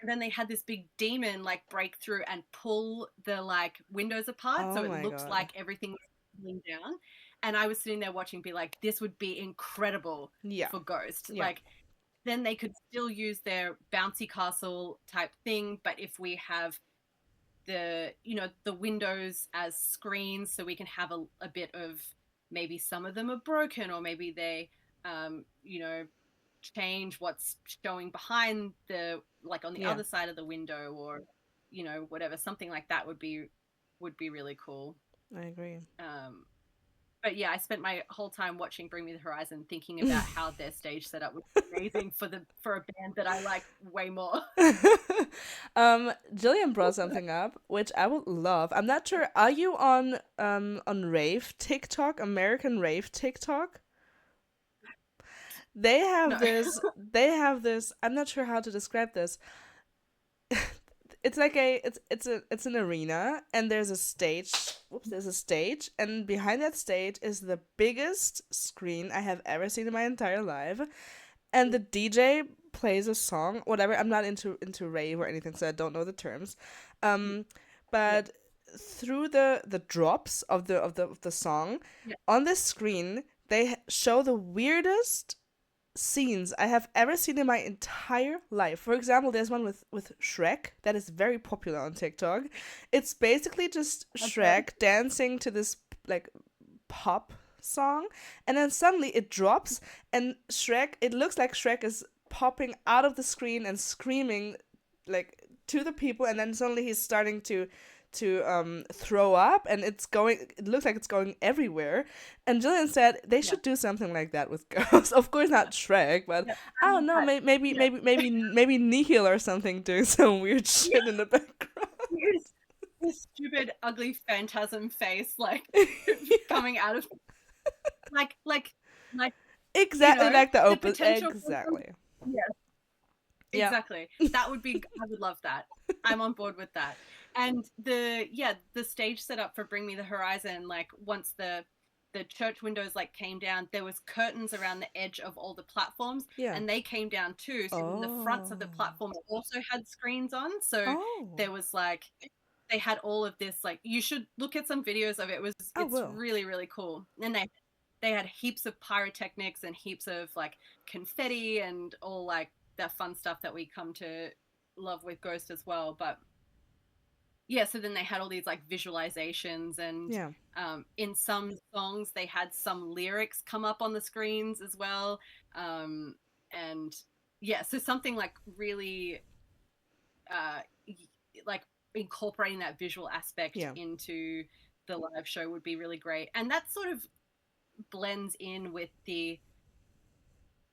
then they had this big demon like break through and pull the like windows apart, so Oh it my looks god. like everything was falling down. And I was sitting there watching, be like, this would be incredible Yeah. for Ghost. Yeah. Like, then they could still use their bouncy castle type thing, but if we have the windows as screens, so we can have a bit of, maybe some of them are broken, or maybe they you know change what's showing behind the, like on the Yeah. other side of the window, or whatever, something like that would be really cool. I agree. um but yeah, I spent my whole time watching Bring Me the Horizon thinking about how their stage setup was amazing for a band that I like way more. Jillian brought something up, which I would love. I'm not sure. Are you on rave TikTok, American rave TikTok? They have No. this. They have this. I'm not sure how to describe this. It's like it's an arena, and there's a stage. Whoops, there's a stage, and behind that stage is the biggest screen I have ever seen in my entire life. And the DJ plays a song, whatever. I'm not into rave or anything, so I don't know the terms. Um, Yeah, but through the drops of the song yeah. on this screen, they show the weirdest scenes I have ever seen in my entire life. For example, there's one with Shrek that is very popular on TikTok. It's basically just Okay. Shrek dancing to this like pop song, and then suddenly it drops, and Shrek, it looks like Shrek is popping out of the screen and screaming like to the people, and then suddenly he's starting to throw up, and it looks like it's going everywhere. And Jillian said they Yeah, should do something like that with ghosts. Of course not Shrek, but yeah. I I don't love know, that. Yeah. maybe Nihil or something doing some weird Yeah. shit in the background. His stupid, ugly phantasm face, like Yeah, coming out of, like you exactly know, like the the opus, potential for some. exactly. Yeah, Yeah. exactly. That would be. I would love that. I'm on board with that. And the stage setup for Bring Me the Horizon, like once the church windows like came down, there was curtains around the edge of all the platforms, Yeah. and they came down too. So then the fronts of the Oh. platform also had screens on. So Oh. there was like, they had all of this, like, you should look at some videos of it. I It's will. really, really cool. And they had heaps of pyrotechnics and heaps of like confetti and all like that fun stuff that we come to love with Ghost as well. But yeah, so then they had all these like visualizations, and Yeah. in some songs they had some lyrics come up on the screens as well. And yeah, so something like really uh, like incorporating that visual aspect Yeah. into the live show would be really great. And that sort of blends in with the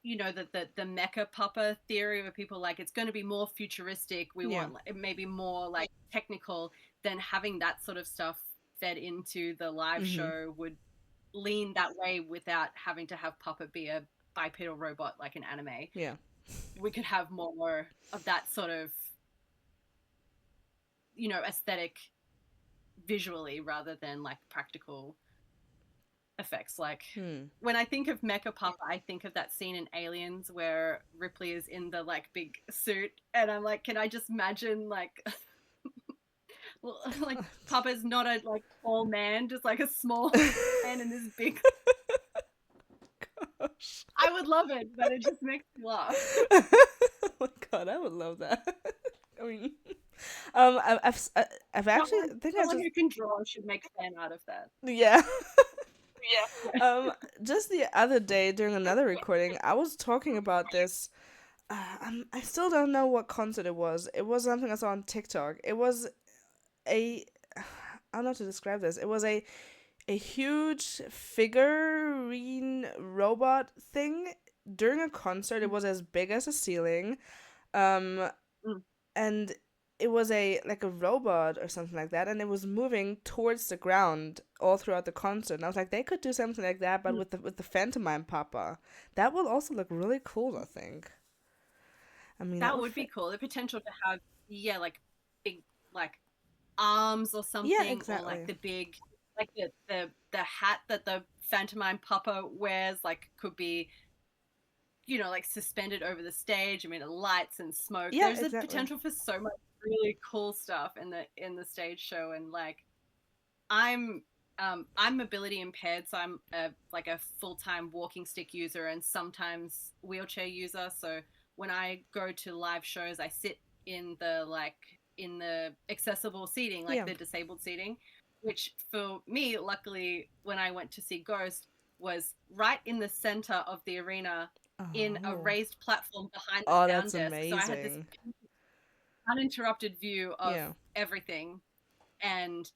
Mecha Papa theory, where people like, it's going to be more futuristic. We Yeah. want like, maybe more like technical. Then having that sort of stuff fed into the live Mhm. show would lean that way without having to have Puppet be a bipedal robot like an anime. Yeah. We could have more of that sort of aesthetic visually, rather than like practical effects. Like, Hmm. when I think of Mecha Papa, I think of that scene in Aliens where Ripley is in the like big suit, and I'm like, can I just imagine like like Papa's not a like tall man, just like a small man in this big. Gosh. I would love it, but it just makes me laugh. Oh my god, I would love that. I mean, I've actually I think I Someone just who can draw should make fan out of that. yeah. Yeah. Just the other day during another recording, I was talking about this. I still don't know what concert it was. It was something I saw on TikTok. It was a I don't know how to describe this. It was a huge figurine robot thing during a concert. It was as big as a ceiling, um, Mm. and it was a like a robot or something like that, and it was moving towards the ground all throughout the concert. And I was like, they could do something like that, but with the Phantomime Papa, that will also look really cool. I think. I mean, that That would would be fit. cool. The potential to have, yeah, like big, like arms or Yeah, something, or like exactly. the big, like the hat that the Phantomime Papa wears, like could be, like suspended over the stage. I mean, lights and smoke. Yeah, There's a exactly. potential for so much really cool stuff in the stage show, and like I'm I'm mobility impaired, so I'm like a full-time walking stick user and sometimes wheelchair user. So when I go to live shows, I sit in the accessible seating, like Yeah. the disabled seating, which for me, luckily, when I went to see Ghost, was right in the center of the arena in a Oh. raised platform behind the Oh, sound that's desk. So I had this amazing. uninterrupted view of Yeah. everything. And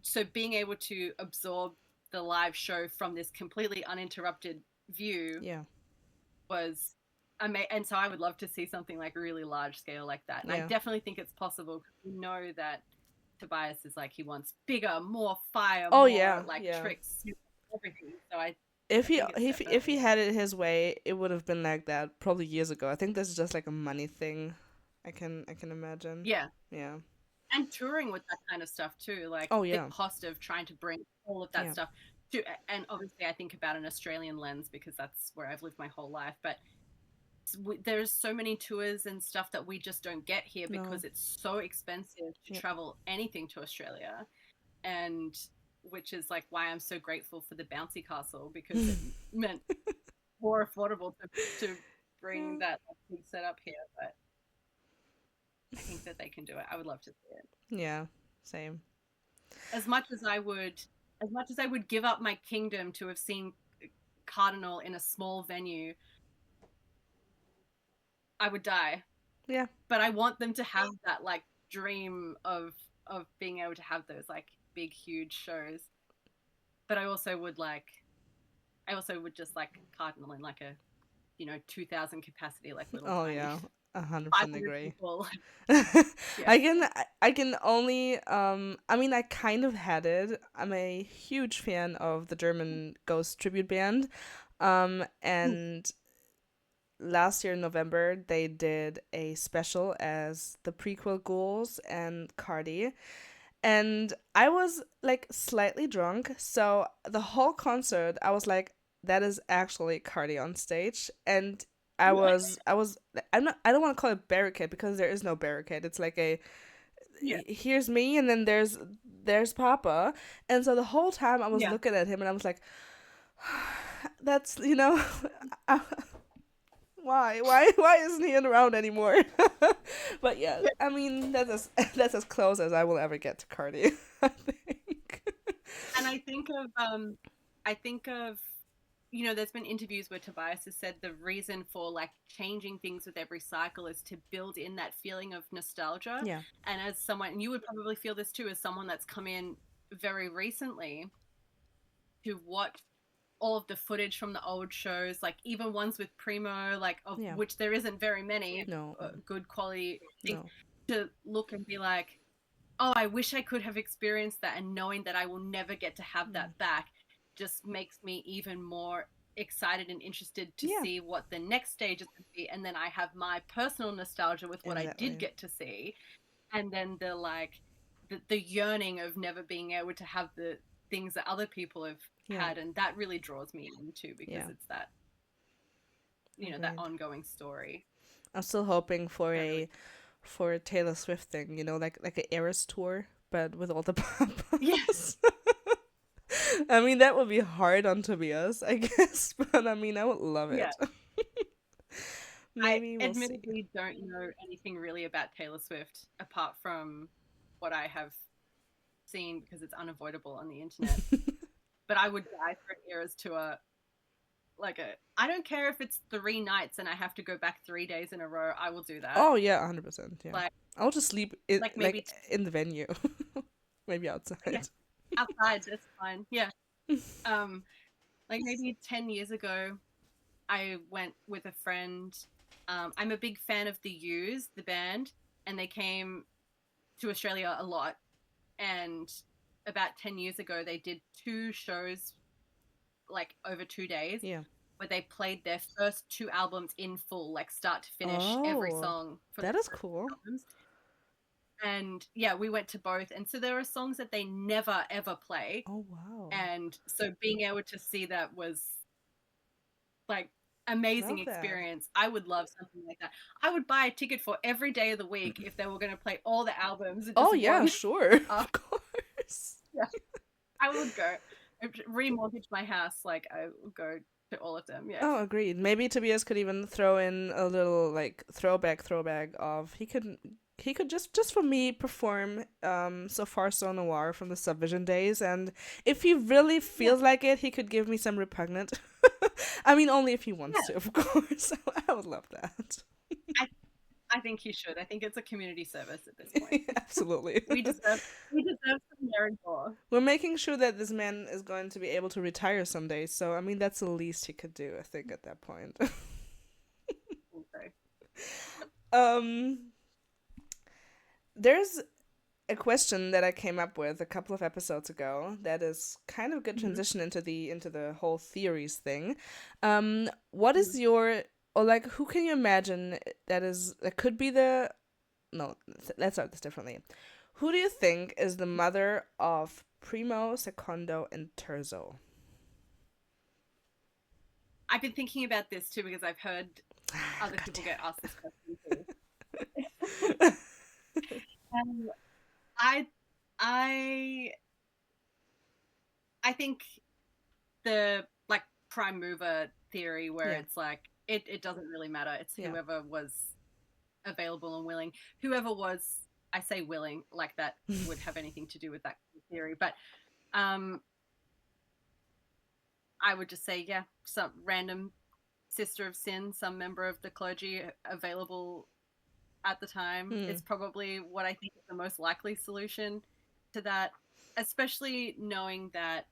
so being able to absorb the live show from this completely uninterrupted view Yeah. was amazing. And so I would love to see something like really large scale like that. And I Yeah. definitely think it's possible. We know that Tobias is like, he wants bigger, more fire, Oh more yeah. like Yeah. tricks, everything. So If I he think it's if he definitely. had it his way, it would have been like that probably years ago. I think this is just like a money thing. I can imagine. Yeah. Yeah. And touring with that kind of stuff too, like Oh the yeah. cost of trying to bring all of that Yeah. stuff to, and obviously I think about an Australian lens because that's where I've lived my whole life, but there's so many tours and stuff that we just don't get here No. because it's so expensive to Yep. travel anything to Australia. And which is like why I'm so grateful for the bouncy castle, because it meant more affordable to bring Yeah. that big setup here. But I think that they can do it. I would love to see it. Yeah. Same. As much as I would, as much as I would give up my kingdom to have seen Cardinal in a small venue, I would die. Yeah. But I want them to have that like dream of being able to have those like big huge shows. But I also would just like Cardinal in like a 2,000 capacity, like little Oh tiny yeah. 100% 500 agree. people. Yeah. I can only I mean I kind of had it. I'm a huge fan of the German Ghost tribute band. And last year in November they did a special as the prequel Ghouls and Cardi. And I was like slightly drunk, so the whole concert I was like, that is actually Cardi on stage. And I don't want to call it barricade because there is no barricade. It's like a Yeah. here's me and then there's Papa. And so the whole time I was Yeah. looking at him and I was like, that's why isn't he around anymore? But yeah, I mean that's as close as I will ever get to Cardi. I think. And I think of there's been interviews where Tobias has said the reason for like changing things with every cycle is to build in that feeling of nostalgia. Yeah. And as someone, and you would probably feel this too, as someone that's come in very recently to watch all of the footage from the old shows, like even ones with Primo, like of Yeah. which there isn't very many No. good quality things, No. to look and be like, oh, I wish I could have experienced that, and knowing that I will never get to have Mm. that back just makes me even more excited and interested to Yeah. see what the next stage is going to be. And then I have my personal nostalgia with what I did Exactly. get to see, and then the yearning of never being able to have the things that other people have Yeah. had, and that really draws me in too, because Yeah. it's that that Agreed. ongoing story I'm still hoping for that really. a Taylor Swift thing, like a Eras tour, but with all the Yeah. papas. I mean, that would be hard on Tobias, I guess, but I mean, I would love Yeah. it. I Maybe we'll see. admittedly don't know anything really about Taylor Swift apart from what I have seen because it's unavoidable on the internet. But I would die for an Eras tour. I don't care if it's 3 nights and I have to go back 3 days in a row. I will do that. Oh yeah, 100%. Yeah, Like, I'll just sleep in like maybe like in the venue, maybe yeah, outside. outside. That's fine. Yeah. Um, like maybe 10 years ago, I went with a friend. I'm a big fan of the Used, the band, and they came to Australia a lot. And about 10 years ago, they did 2 shows, like over 2 days, Yeah. where they played their first 2 albums in full, like start to finish, every Oh, song for the that is first cool. albums. And yeah, we went to both. And so there are songs that they never ever play. Oh, wow. And so being able to see that was like amazing Love that. experience. I would love something like that. I would buy a ticket for every day of the week if they were going to play all the albums and Oh, just yeah, one sure. after. Of course. Yeah, I would go. I'd remortgage my house. Like I would go to all of them. Yeah. Oh, agreed. Maybe Tobias could even throw in a little like throwback of he could just for me perform So Far So Noir from the Subvision days, and if he really Yeah. feels like it, he could give me some Repugnant. I mean, only if he wants Yeah. to, of course. I would love that. I I think you should. I think it's a community service at this point. Absolutely. We deserve some Mary Gore. We're making sure that this man is going to be able to retire someday, so I mean that's the least he could do, I think, at that point. Okay. um there's a question that I came up with a couple of episodes ago that is kind of a good Mhm. transition into the whole theories thing. What Mhm. is your, or like, who can you imagine that could be the, no, let's start this differently. Who do you think is the mother of Primo, Secondo, and Terzo? I've been thinking about this too because I've heard other God people damn get asked this question too. it. Um, I I I think the like prime mover theory where Yeah, it's like it doesn't really matter. It's yeah, whoever was available and willing. Whoever was, I say willing, like that would have anything to do with that theory. But um I would just say, yeah, some random sister of sin, some member of the clergy available at the time hmm, is probably what I think is the most likely solution to that, especially knowing that,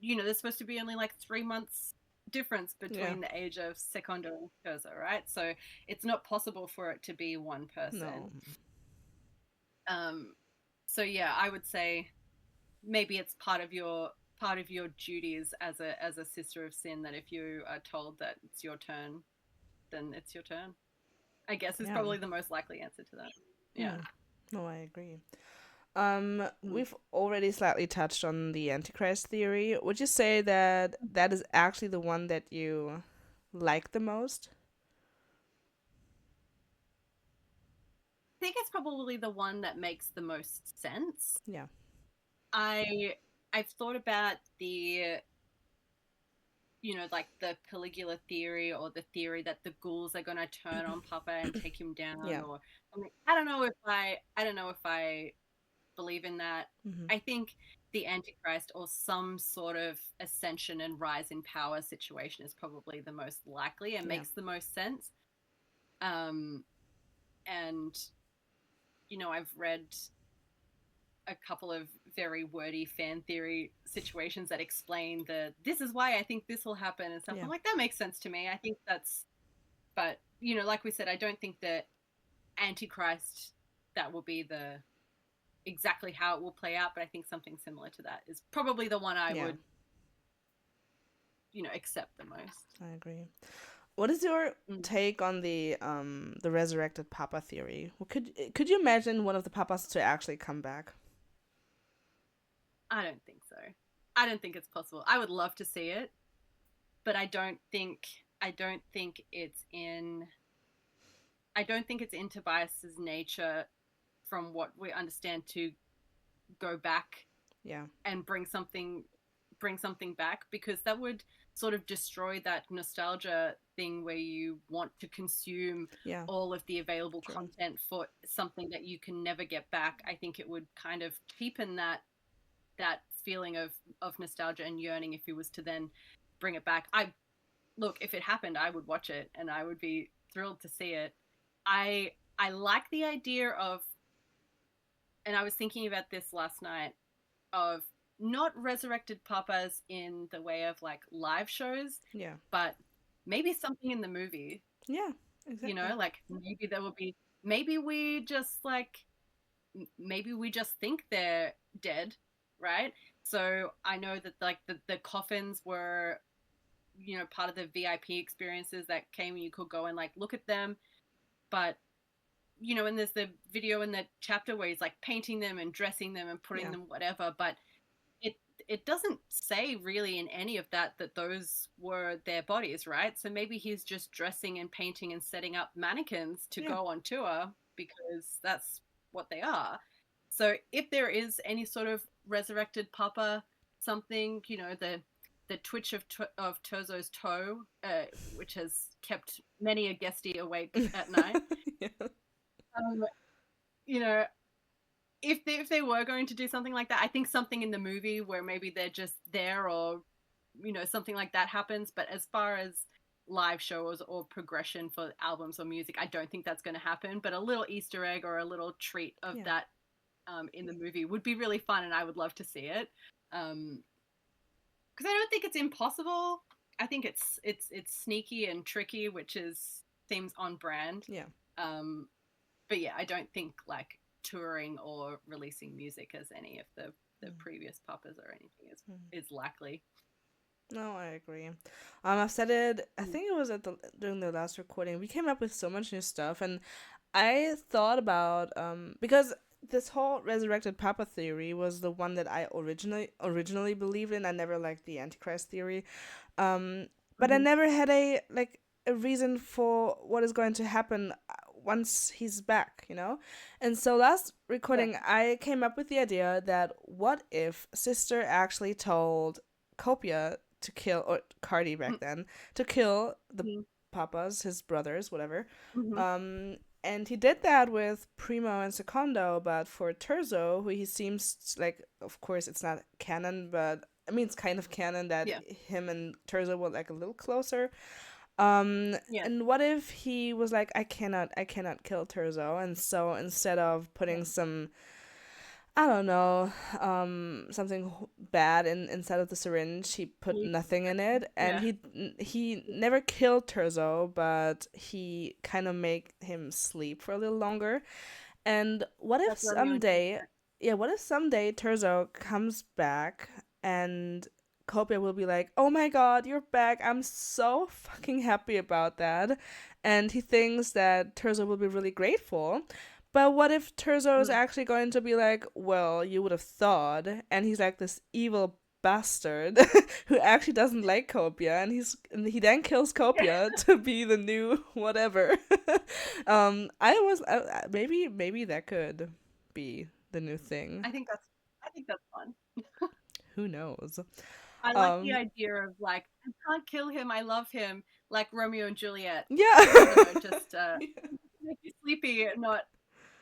there's supposed to be only like 3 months difference yeah, between the age of Secondo and Terzo, right? So it's not possible for it to be one no, person. Um, so yeah, I would say maybe it's part of your duties as a sister of sin that if you are told that it's your turn, then it's your turn. I guess is yeah, probably the most likely answer to that. Yeah. hmm. No, I agree. Mm. We've already slightly touched on the Antichrist theory. Would you say that that is actually the one that you like the most? I think it's probably the one that makes the most sense. Yeah. I I've thought about like the Caligula theory or the theory that the ghouls are going to turn on Papa and take him down Yeah. or something. I don't know if I believe in that. Mm-hmm. I think the Antichrist or some sort of ascension and rise in power situation is probably the most likely and Yeah. makes the most sense. Um, and I've read a couple of very wordy fan theory situations that explain this is why I think this will happen and stuff. Yeah. I'm like, that makes sense to me. I think but like we said, I don't think that Antichrist, that will be the exactly how it will play out, but I think something similar to that is probably the one I Yeah. would, accept the most. I agree. What is your Mm. take on the resurrected Papa theory? Well, could you imagine one of the Papas to actually come back? I don't think so. I don't think it's possible. I would love to see it, but I don't think it's in Tobias's nature, from what we understand, to go back Yeah. and bring something back, because that would sort of destroy that nostalgia thing where you want to consume Yeah. all of the available True. content for something that you can never get back. I think it would kind of cheapen that feeling of nostalgia and yearning if he was to then bring it back. If it happened, I would watch it and I would be thrilled to see it. I like the idea of, and I was thinking about this last night, of not resurrected papas in the way of like live shows, Yeah. but maybe something in the movie. Yeah. Exactly. Like maybe there will be maybe we just like maybe we just think they're dead, right? So I know that like the coffins were, part of the VIP experiences that came, and you could go and like look at them. But and there's the video in the chapter where he's like painting them and dressing them and putting Yeah. them whatever, but it it doesn't say really in any of that that those were their bodies, right? So maybe he's just dressing and painting and setting up mannequins to Yeah. go on tour because that's what they are. So if there is any sort of resurrected papa something, the twitch of Tozo's toe, which has kept many a guestie awake at night. Yeah. Um, you know, if they were going to do something like that, I think something in the movie where maybe they're just there, or something like that happens. But as far as live shows or progression for albums or music, I don't think that's going to happen. But a little Easter egg or a little treat of Yeah. that in the movie would be really fun, and I would love to see it. Because I don't think it's impossible. I think it's sneaky and tricky, which seems on brand. Yeah. But yeah, I don't think like touring or releasing music as any of the previous papas or anything is likely. No, I agree. I've said it. I think it was during the last recording. We came up with so much new stuff, and I thought about because this whole resurrected papa theory was the one that I originally believed in. I never liked the Antichrist theory, but I Mm-hmm. never had a reason for what is going to happen once he's back, you know? And so last Yeah. recording, I came up with the idea that what if Sister actually told Copia to kill, or Cardi back then, to kill the Mm-hmm. papas, his brothers, whatever. Mm-hmm. Um, and he did that with Primo and Secondo, but for Terzo, who he seems like, of course, it's not canon, but I mean, it's kind of canon that Yeah. him and Terzo were like a little closer. Yeah. And what if he was like, I cannot kill Terzo, and so instead of Yeah. putting some, I don't know, something bad inside of the syringe, he put nothing in it, and Yeah. he never killed Terzo, but he kind of made him sleep for a little longer. And what if Like Romeo and Juliet. someday, yeah, what if someday Terzo comes back and Copia will be like, "Oh my God, you're back! I'm so fucking happy about that," and he thinks that Terzo will be really grateful. But what if Terzo is Mm. actually going to be like, "Well, you would have thought," and he's like this evil bastard who actually doesn't like Copia, and he then kills Copia to be the new whatever. Maybe that could be the new thing. I think that's fun. Who knows? I like the Um, idea of like, I can't kill him, I love him, like Romeo and Juliet. yeah. Just make you sleepy and not,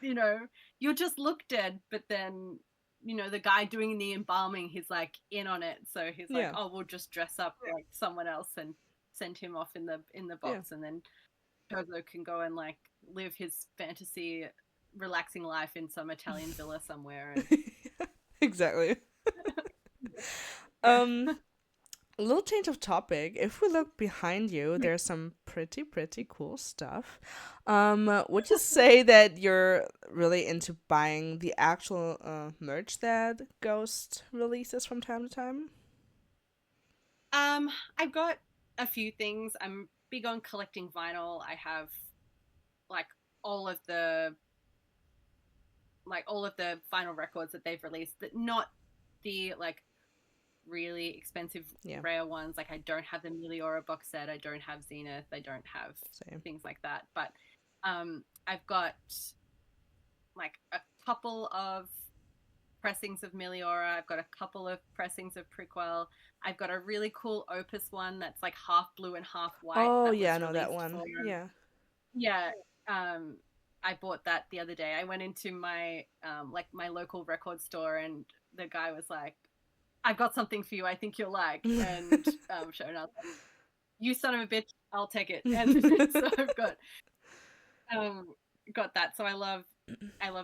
you know, you'll just look dead, but then, the guy doing the embalming, he's like in on it. So he's like, Yeah. oh, we'll just dress up like someone else and send him off in the Yeah. box, and then Tozo can go and like live his fantasy relaxing life in some Italian villa somewhere. And Exactly. yeah. Um, a little change of topic. If we look behind you, there's some pretty cool stuff. Would you say that you're really into buying the actual merch that Ghost releases from time to time? I've got a few things. I'm big on collecting vinyl. I have like all of the all of the vinyl records that they've released, but not the like really expensive Yeah, rare ones. Like I don't have the Meliora box set. I don't have Zenith. I don't have same. things like that. But I've got like a couple of pressings of Meliora. I've got a couple of pressings of Prequel. I've got a really cool Opus one that's like half blue and half white Oh that yeah, I was know that released one. for, Yeah. yeah. um I bought that the other day. I went into my like my local record store, and the guy was like, "I've got something for you I think you'll like." And sure enough, you son of a bitch, I'll take it. And so I've um got that. So I love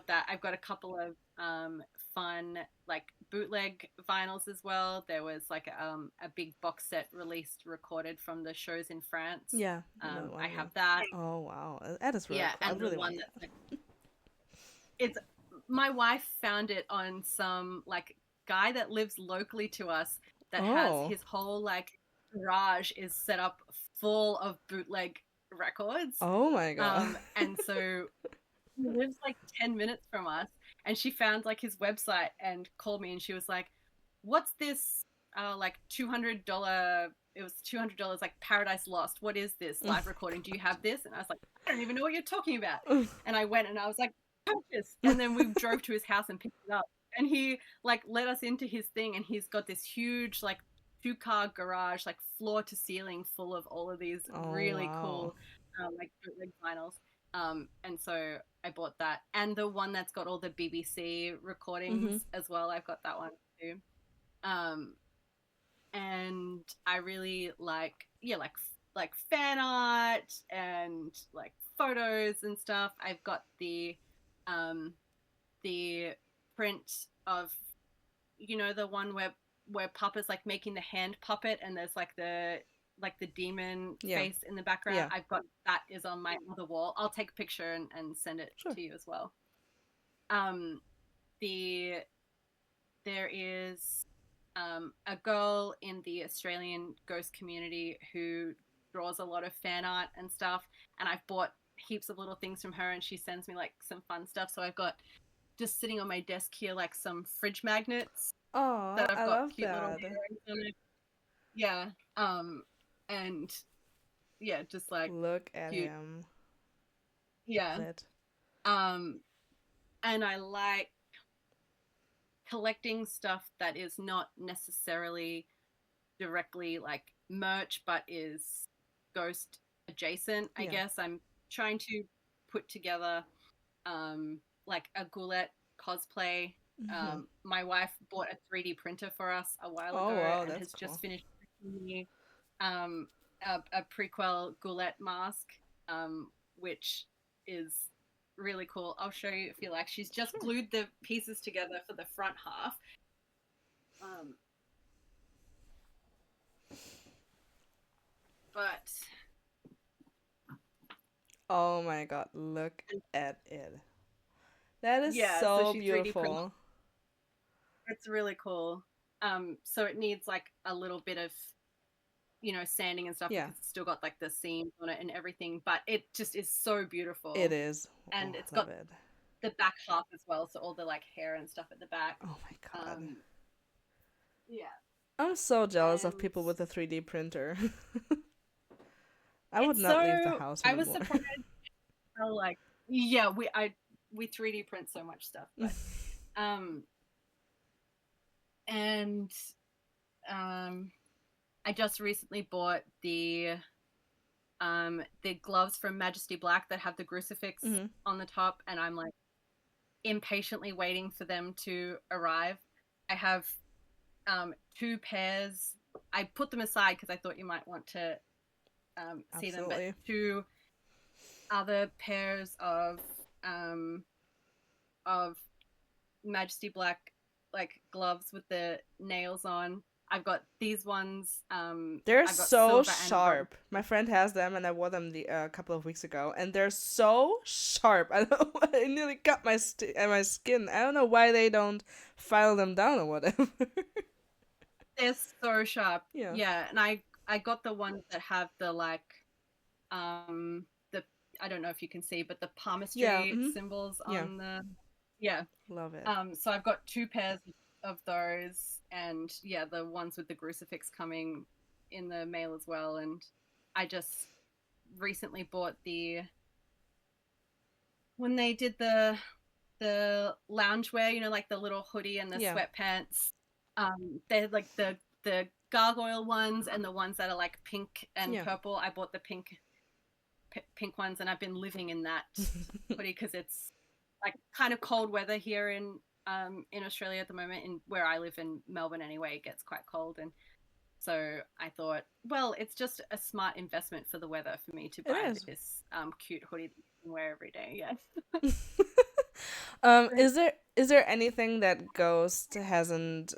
that. I've got a couple of fun like bootleg vinyls as well. There was like a big box set released recorded from the shows in France. Yeah, I know I one. have Yeah. that. Oh wow, that is really Yeah, cool. I and the really one want that's that. like it's my wife found it on some like guy that lives locally to us that has Oh, his whole like garage is set up full of bootleg records. oh my god. And so he lives like 10 minutes from us, and she found like his website and called me and she was like, what's this like $200, it was $200 like Paradise Lost, what is this live recording, do you have this? And I was like, I don't even know what you're talking about. And I went and I was like, purchase. And then we drove to his house and picked it up, and he like let us into his thing, and he's got this huge like 2-car garage, like floor to ceiling, full of all of these Oh really wow. cool like bootleg vinyls. And so I bought that, and the one that's got all the BBC recordings Mhm. as well. I've got that one too. Um, and I really like, yeah, like fan art and like photos and stuff. I've got um the print of, you know, the one where Papa's like making the hand puppet and there's like the demon Yeah. face in the background. Yeah. I've got that is on my other wall. I'll take a picture and send it Sure. to you as well. Um, the there is a girl in the Australian ghost community who draws a lot of fan art and stuff, and I've bought heaps of little things from her, and she sends me like some fun stuff. So I've got just sitting on my desk here like some fridge magnets Oh, that I've I got love cute little that. earrings on it. Yeah. And yeah, just like Look at cute. him. Yeah. Lit. Um, and I like collecting stuff that is not necessarily directly like merch, but is ghost adjacent. I Yeah. guess I'm trying to put together like a Goulet cosplay. Mhm. My wife bought a 3D printer for us a while Oh ago wow, and that's has cool. just finished me um, a prequel Goulet mask, which is really cool. I'll show you if you like. She's just Sure. glued the pieces together for the front half. Um, but Oh my god, look at it. That is yeah, so so she 3D printed. beautiful. It's really cool. So it needs like a little bit of, you know, sanding and stuff Yeah, because it's still got like the seams on it and everything, but it just is so it beautiful. is. And Oh, it's I love got it. the back half as well, so all the like hair and stuff at the back. Oh my god. Um, yeah, I'm so jealous of and people with a 3D printer. I would it's not leave the so house I was anymore. surprised how like yeah we 3D print so much stuff, but um and um I just recently bought the gloves from Majesty Black that have the crucifix Mhm. on the top, and I'm like impatiently waiting for them to arrive. I have two pairs. I put them aside because I thought you might want to see them, but Absolutely. two other pairs um, of Majesty Black like gloves with the nails on. I've got these ones. They're I've got so silver and rose. sharp. My friend has them, and I wore them a couple of weeks ago, and they're so sharp. I don't know. It nearly cut my skin. I don't know why they don't file them down or whatever. They're so sharp. Yeah. Yeah, and I got the ones that have the like the I don't know if you can see, but the Yeah. palmistry symbols Yeah. on the yeah. Love it. So I've got two pairs of those, and yeah, the ones with the crucifix coming in the mail as well. And I just recently bought the when they did the loungewear, you know, like the little hoodie and the Yeah. sweatpants. They had like the gargoyle ones and the ones that are like pink and Yeah. purple. I bought the pink ones, and I've been living in that hoodie because it's like kind of cold weather here in Australia at the moment. In where I live in Melbourne, anyway, it gets quite cold, and so I thought, well, it's just a smart investment for the weather for me to It buy is. this cute hoodie that you can wear every day. Yeah. Right. Is there anything that Ghost hasn't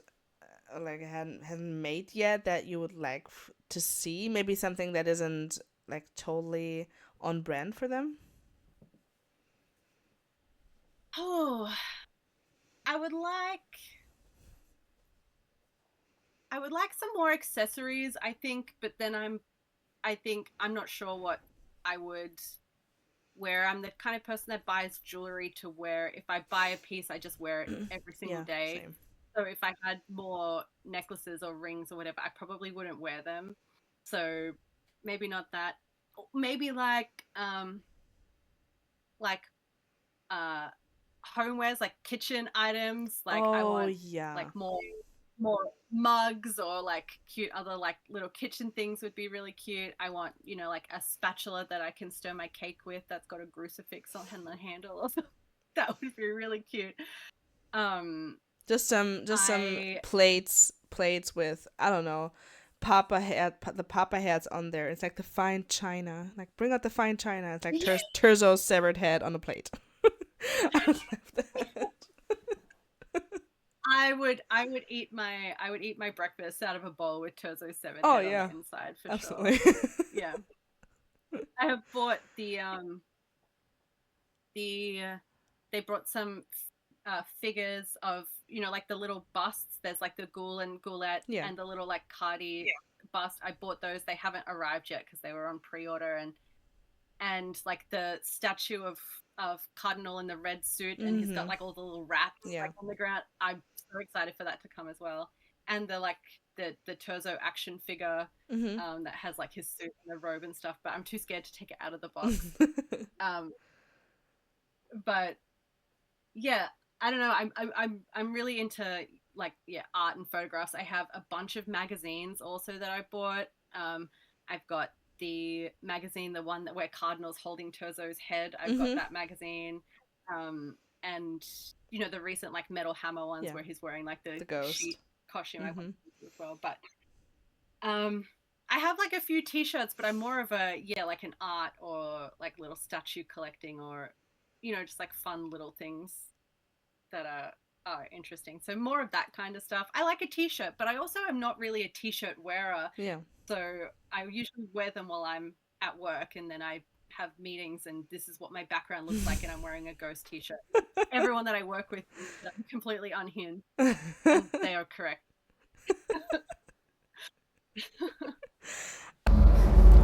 hasn't made yet that you would like to see? Maybe something that isn't like totally on brand for them. Oh, I would like I would like some more accessories, I think, but then I think I'm not sure what I would wear. I'm the kind of person that buys jewelry to wear. If I buy a piece, I just wear it every single Yeah, day. same. So if I had more necklaces or rings or whatever, I probably wouldn't wear them. So maybe not that. Maybe like uh homewares, like kitchen items. Like I Oh want yeah. like more mugs, or like cute other like little kitchen things would be really cute. I want, like a spatula that I can stir my cake with that's got a crucifix on the handle or something. That would be really cute. Um Just some I plates with, I don't know, the Papa hats on there. It's like the fine china. Like bring out the fine china. It's like Yeah. Terzo's severed head on a plate. I would love that. I would eat my breakfast out of a bowl with Tozo's severed Oh head on yeah, the inside for sure. absolutely. Yeah. I have bought the they brought some figures of, like the little busts. There's like the ghoul and ghoulette Yeah. and the little like Cardi bust. I bought those. They haven't arrived yet because they were on pre-order. And like the statue of Cardinal in the red suit, and he's got Mhm. like all the little rats Yeah. like on the ground. I'm so excited for that to come as well. And the Terzo action figure, Mhm. that has like his suit and the robe and stuff, but I'm too scared to take it out of the box. Um, but yeah, I don't know. I'm really into, like, yeah, art and photographs. I have a bunch of magazines also that I bought. I've got the magazine, the one that where Cardinal's holding Tozo's head. I've got Mhm. that magazine. And the recent like Metal Hammer ones Yeah. where he's wearing like the The ghost. sheet costume. I want Mhm. those as well. But um I have like a few t-shirts, but I'm more of a, yeah, like an art or like little statue collecting, or just like fun little things that are interesting. So more of that kind of stuff. I like a t-shirt, but I also am not really a t-shirt wearer. Yeah. So I usually wear them while I'm at work, and then I have meetings and this is what my background looks like, and I'm wearing a ghost t-shirt. Everyone that I work with thinks that I'm completely unhinged, and they are correct.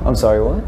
I'm sorry, what?